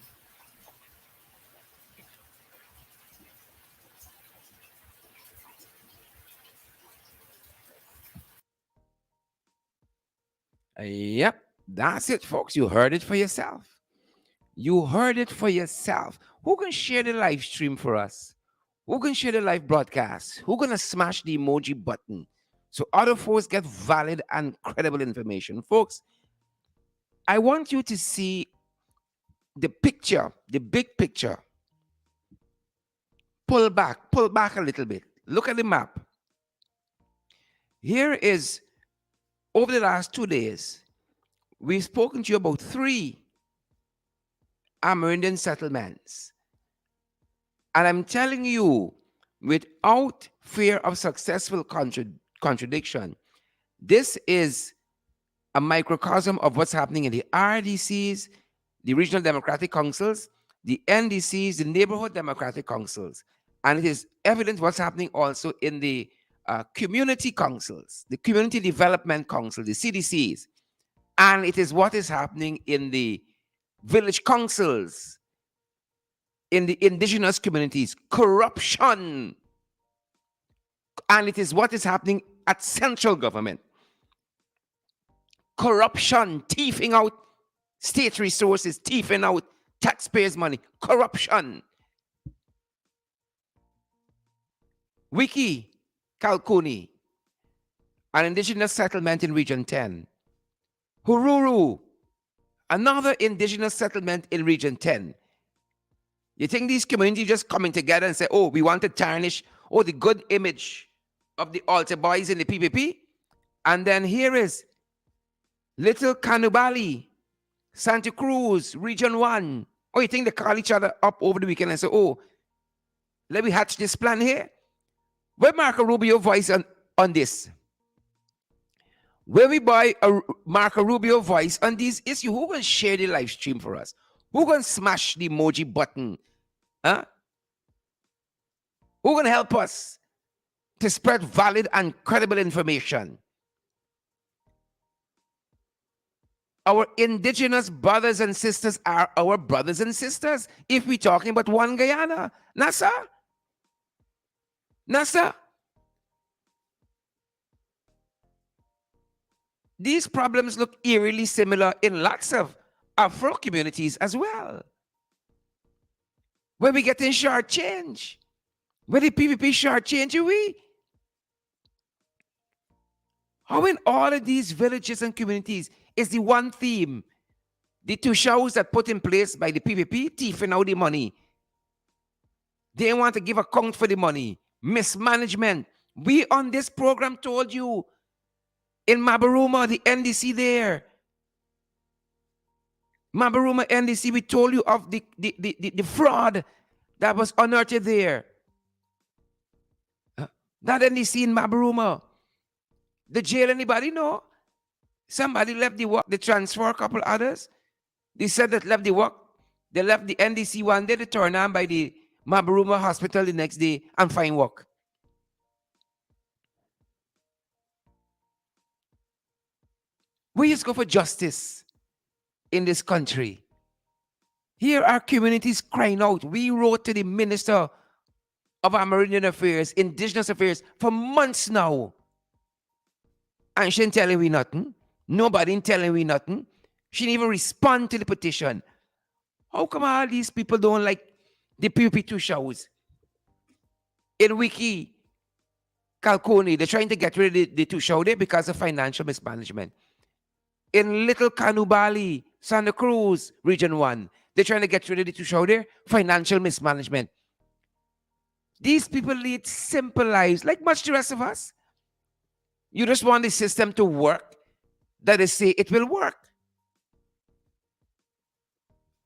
Yep. That's it, folks. You heard it for yourself. You heard it for yourself. Who can share the live stream for us? Who can share the live broadcast? Who gonna smash the emoji button so other folks get valid and credible information? Folks, I want you to see the picture, the big picture. Pull back a little bit. Look at the map. Here is over the last 2 days, we've spoken to you about three Amerindian settlements. And I'm telling you, without fear of successful contradiction, this is a microcosm of what's happening in the RDCs, the regional democratic councils, the NDCs, the neighborhood democratic councils. And it is evident what's happening also in the community councils, the community development council, the CDCs. And it is what is happening in the village councils, in the indigenous communities, corruption. And it is what is happening at central government. Corruption, thieving out state resources, thieving out taxpayers' money, corruption. Wiki, Kalkuni, an indigenous settlement in Region 10. Hururu, another indigenous settlement in Region 10. You think these communities just coming together and say, oh, we want to tarnish, the good image of the altar boys in the PPP? And then here is Little Canubali, Santa Cruz, Region 1. Oh, you think they call each other up over the weekend and say, oh, let me hatch this plan here? Where Marco Rubio voice on this? Where we buy a Marco Rubio voice on these issues? Who can share the live stream for us? Who can smash the emoji button? Huh? Who can help us to spread valid and credible information? Our indigenous brothers and sisters are our brothers and sisters. If we're talking about one Guyana, NASA, NASA. These problems look eerily similar in lots of Afro communities as well, where we get in shortchange, where the PPP shortchange we. How in all of these villages and communities is the one theme, the two shows that put in place by the PPP, thieving out the money. They want to give account for the money, mismanagement. We on this program told you in Mabaruma, the NDC there, Mabaruma NDC, we told you of the fraud that was unearthed there. That NDC in Mabaruma. The jail, anybody know? Somebody left the work, they transfer a couple others. They said that left the work. They left the NDC one day, they turn on by the Mabaruma hospital the next day and find work. We just go for justice in this country. Here are communities crying out. We wrote to the Minister of Amerindian Affairs, Indigenous Affairs for months now. And she ain't telling we nothing. Nobody ain't telling we nothing. She didn't even respond to the petition. How come all these people don't like the Pt.2 shows? In Wiki, Kalkoni, they're trying to get rid of the two show there because of financial mismanagement. In Little Canubali, Santa Cruz, Region 1, they're trying to get rid of the two show there, financial mismanagement. These people lead simple lives, like much the rest of us. You just want the system to work, that is, say it will work.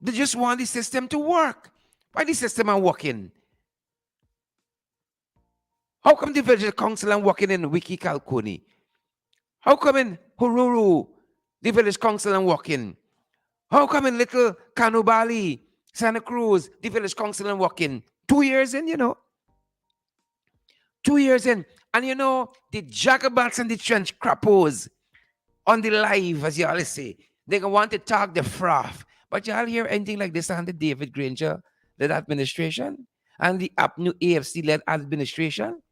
They just want the system to work. Why the system are working? How come the village council are working in Wiki Kalkuni? How come in Hururu, the village council are working? How come in Little Canubali, Santa Cruz, the village council are working? 2 years in, 2 years in. And the jagabats and the trench crappos on the live, as you all say, they want to talk the froth. But y'all hear anything like this under David Granger led administration and the APNU AFC led administration?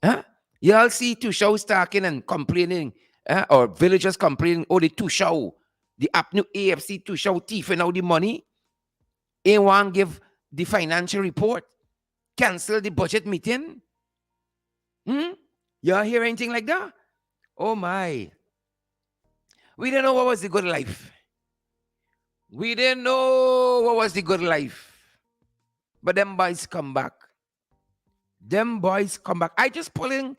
Huh? Y'all see two shows talking and complaining, or villagers complaining, oh, the two show, the APNU AFC two show thieving out the money. They want to give the financial report, cancel the budget meeting. Y'all hear anything like that? Oh my. We didn't know what was the good life. We didn't know what was the good life. But them boys come back. Them boys come back. I just pulling.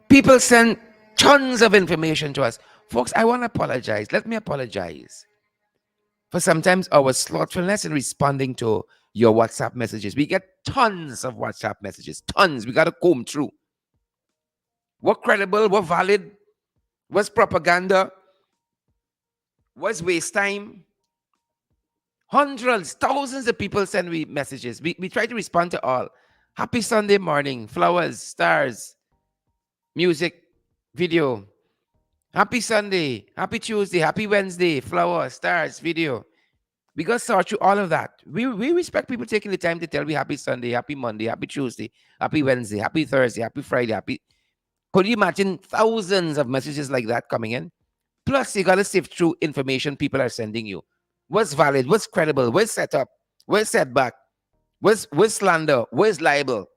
People send tons of information to us. Folks, I want to apologize. Let me apologize for sometimes our slothfulness in responding to your WhatsApp messages. We get tons of WhatsApp messages. Tons. We got to comb through. What credible, what valid, what's propaganda, what's waste time. Hundreds, thousands of people send me messages. We try to respond to all. Happy Sunday morning, flowers, stars, music, video. Happy Sunday, happy Tuesday, happy Wednesday, flowers, stars, video. We got to sort through all of that. We respect people taking the time to tell me happy Sunday, happy Monday, happy Tuesday, happy Wednesday, happy Thursday, happy Friday, happy. Could you imagine thousands of messages like that coming in? Plus, you got to sift through information people are sending you. What's valid? What's credible? What's set up? What's setback? What's slander? What's libel?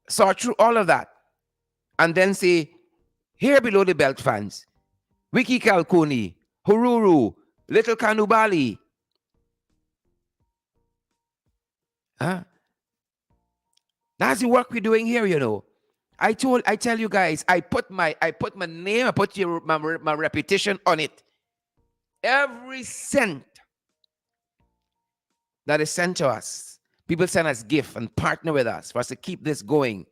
Sort through all of that. And then say, here below the belt fans, Wiki Kalkuni, Hururu, Little Kanubali. Huh? That's the work we're doing here. I tell you guys, I put my name, I put my reputation on it. Every cent that is sent to us, people send us gift and partner with us for us to keep this going.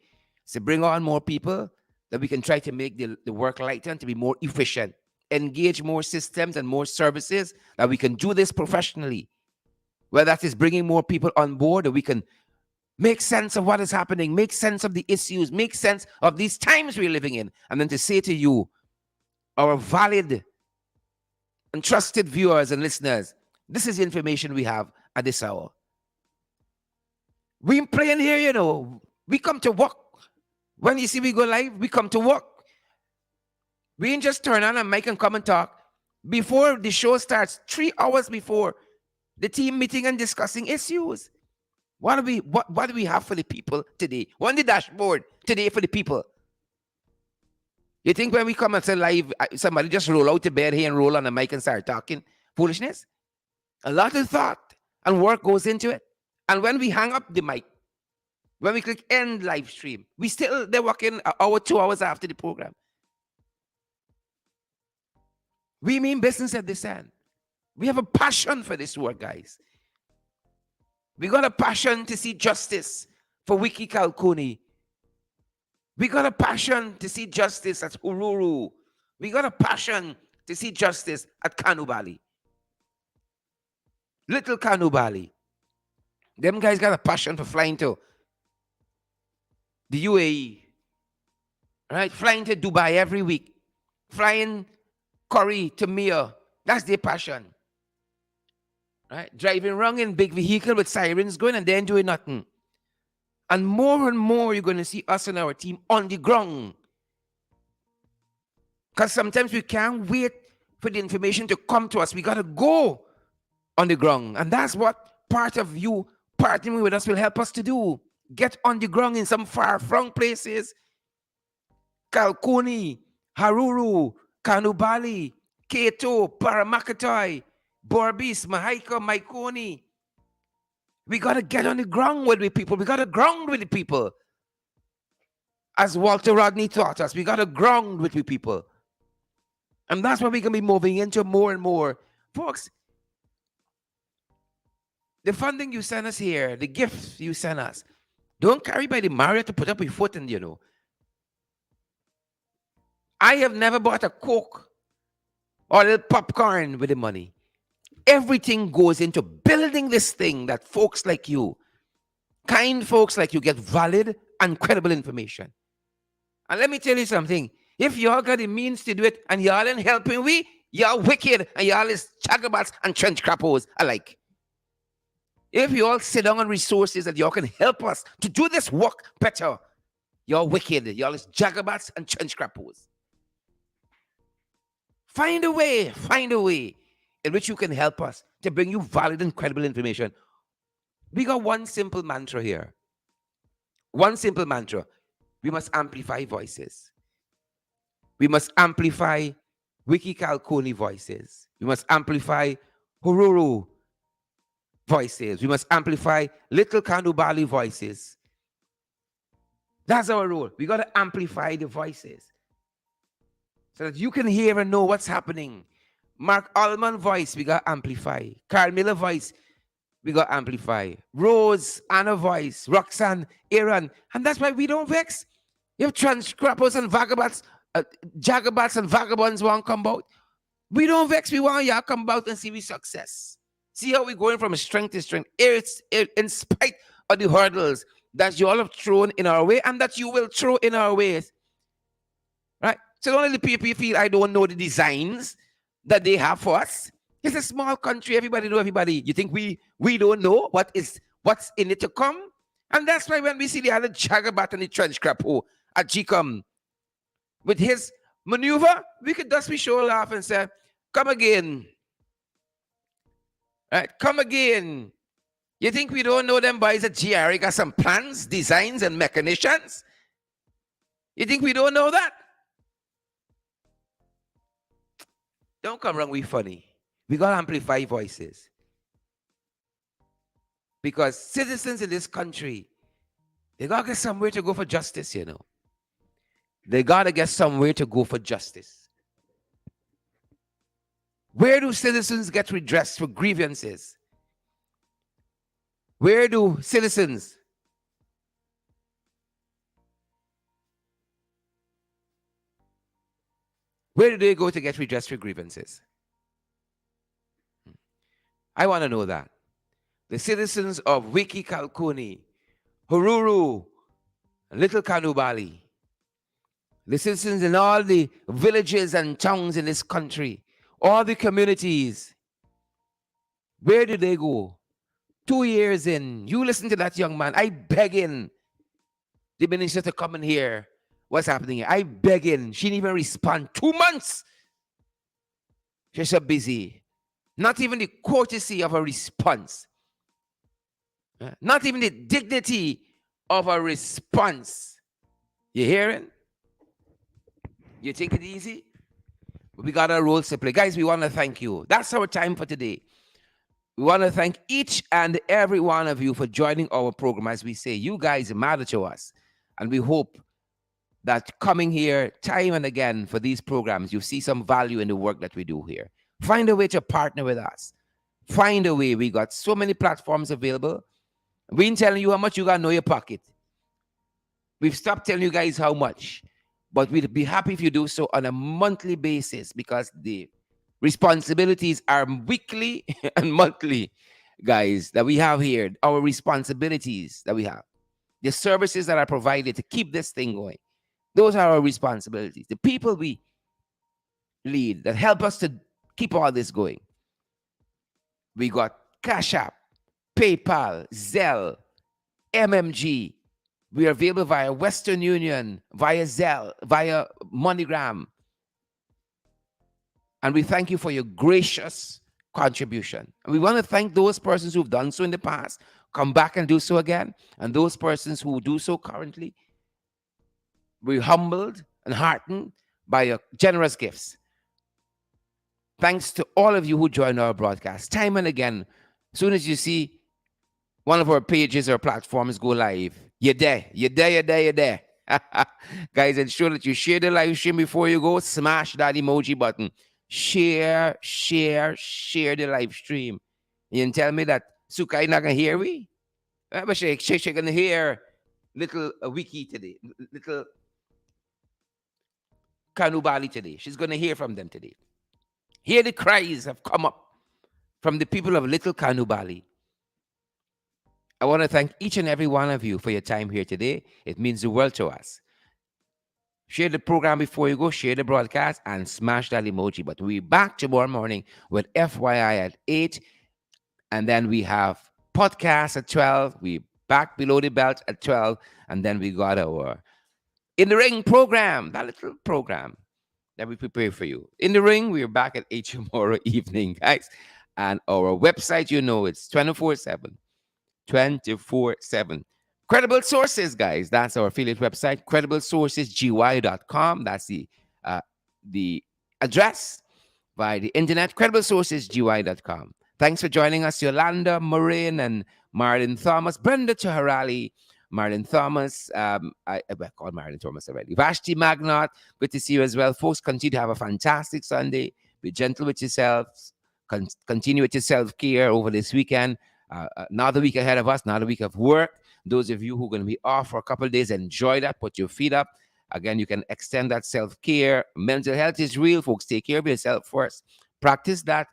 So bring on more people that we can try to make the work lighter and to be more efficient. Engage more systems and more services that we can do this professionally. Whether that is bringing more people on board, that we can make sense of what is happening, make sense of the issues, make sense of these times we're living in. And then to say to you, our valid and trusted viewers and listeners, this is the information we have at this hour. We playing here, we come to work. When you see we go live, we come to work. We ain't just turn on a mic and come and talk. Before the show starts, 3 hours before, the team meeting and discussing issues. What do we have for the people today? On the dashboard today for the people. You think when we come and say live, somebody just roll out the bed here and roll on the mic and start talking foolishness? A lot of thought and work goes into it. And when we hang up the mic, when we click end live stream, they're working an hour, 2 hours after the program. We mean business at this end. We have a passion for this work, guys. We got a passion to see justice for Wiki Kalkuni. We got a passion to see justice at Ururu. We got a passion to see justice at Kanubali. Little Kanubali. Them guys got a passion for flying to the UAE. Right? Flying to Dubai every week. Flying Corey to Mia. That's their passion. Right? Driving around in big vehicle with sirens going and then doing nothing. And more you're going to see us and our team on the ground. Because sometimes we can't wait for the information to come to us. We got to go on the ground. And that's what part of you partnering with us will help us to do. Get on the ground in some far-flung places. Kalkuni, Haruru, Kanubali, Keto, Paramakatoi, Borbis, Mahaika, Maikoni. We got to get on the ground with the people. We got to ground with the people. As Walter Rodney taught us, we got to ground with the people. And that's what we're going to be moving into more and more. Folks, the funding you send us here, the gifts you send us, don't carry by the Marriott to put up your foot in, I have never bought a Coke or a little popcorn with the money. Everything goes into building this thing that folks like you, kind folks like you, get valid and credible information. And let me tell you something. If y'all got the means to do it and y'all ain't helping we, y'all wicked and y'all is chagabats and trench crappos alike. If you all sit down on resources that y'all can help us to do this work better, y'all wicked. Y'all is jagabats and trench crappos. Find a way in which you can help us to bring you valid and credible information. We got one simple mantra here. One simple mantra. We must amplify voices. We must amplify Wiki Kalkoni voices. We must amplify Hururu voices. We must amplify Little Kanubali voices. That's our role. We got to amplify the voices so that you can hear and know what's happening. Mark Allman voice, we got to amplify. Carl Miller voice, we got to amplify. Rose, Anna voice, Roxanne, Aaron. And that's why we don't vex. You have transcrappers and vagabonds, jagabats and vagabonds won't come out. We don't vex. We want y'all come out and see we success. See how we're going from strength to strength. In spite of the hurdles that you all have thrown in our way and that you will throw in our ways. Right? So don't let the people feel I don't know the designs that they have for us. It's a small country. Everybody know everybody. You think we don't know what's in it to come? And that's why when we see the other jagabat and the trench crap at GCOM with his maneuver, we could thus be sure laugh and say, come again. Right? Come again. You think we don't know them boys at GRA got some plans, designs, and mechanicians? You think we don't know that? Don't come wrong, we funny. We got to amplify voices. Because citizens in this country, they got to get somewhere to go for justice, They got to get somewhere to go for justice. Where do citizens get redress for grievances? Where do citizens where do they go to get redress for grievances? I want to know that. The citizens of Wiki Kalkuni, Hururu, Little Kanubali, the citizens in all the villages and towns in this country, all the communities, where do they go? 2 years in, you listen to that young man. I begging the minister to come in here What's happening here? I begging. She didn't even respond. 2 months. She's so busy. Not even the courtesy of a response. Not even the dignity of a response. You hearing? You take it easy? We got our roles to play. Guys, we want to thank you. That's our time for today. We want to thank each and every one of you for joining our program. As we say, you guys matter to us. And we hope that coming here time and again for these programs, you see some value in the work that we do here. Find a way to partner with us. Find a way. We got so many platforms available. We ain't telling you how much you got to know your pocket. We've stopped telling you guys how much. But we'd be happy if you do so on a monthly basis because the responsibilities are weekly and monthly, guys, that we have here. Our responsibilities that we have. The services that are provided to keep this thing going. Those are our responsibilities. The people we lead that help us to keep all this going. We got Cash App, PayPal, Zelle, MMG. We are available via Western Union, via Zelle, via MoneyGram. And we thank you for your gracious contribution. And we want to thank those persons who've done so in the past, come back and do so again. And those persons who do so currently, we're humbled and heartened by your generous gifts. Thanks to all of you who join our broadcast time and again. As soon as you see one of our pages or platforms go live, you're there, you're there, you're there, you're there. Guys, ensure that you share the live stream before you go. Smash that emoji button. Share, share, share the live stream. You can tell me that Sukai not gonna hear me? But she's gonna hear little wiki today, little Kanubali today. She's gonna hear from them today. Hear the cries have come up from the people of Little Kanubali. I want to thank each and every one of you for your time here today. It means the world to us. Share the program before you go, share the broadcast, and smash that emoji. But we're back tomorrow morning with FYI at 8. And then we have podcast at 12. We back below the belt at 12. And then we got our In the Ring program, that little program that we prepare for you. In the Ring, we're back at 8 tomorrow evening, guys. And our website, you know, it's 24/7. 24/7. Credible Sources, guys. That's our affiliate website, crediblesourcesgy.com. That's the address by the internet, crediblesourcesgy.com. Thanks for joining us, Yolanda, Maureen, and Marlon Thomas, Brenda Chaharali, Marlon Thomas. I called Marlon Thomas already. Vashti Magnot, good to see you as well. Folks, continue to have a fantastic Sunday. Be gentle with yourselves. Continue with your self-care over this weekend. Another week ahead of us, another week of work. Those of you who are going to be off for a couple of days, enjoy that. Put your feet up. Again, you can extend that self-care. Mental health is real, folks. Take care of yourself first. Practice that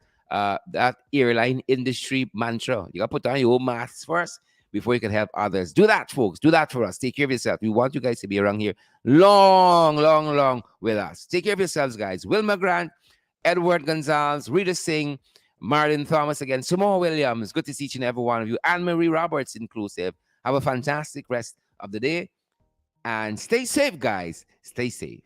airline industry mantra. You got to put on your own masks first before you can help others. Do that, folks. Do that for us. Take care of yourself. We want you guys to be around here long, long, long with us. Take care of yourselves, guys. Wilma Grant, Edward Gonzalez, Rita Singh, Marlon Thomas again, Simone Williams. Good to see each and every one of you. Anne Marie Roberts inclusive. Have a fantastic rest of the day. And stay safe, guys. Stay safe.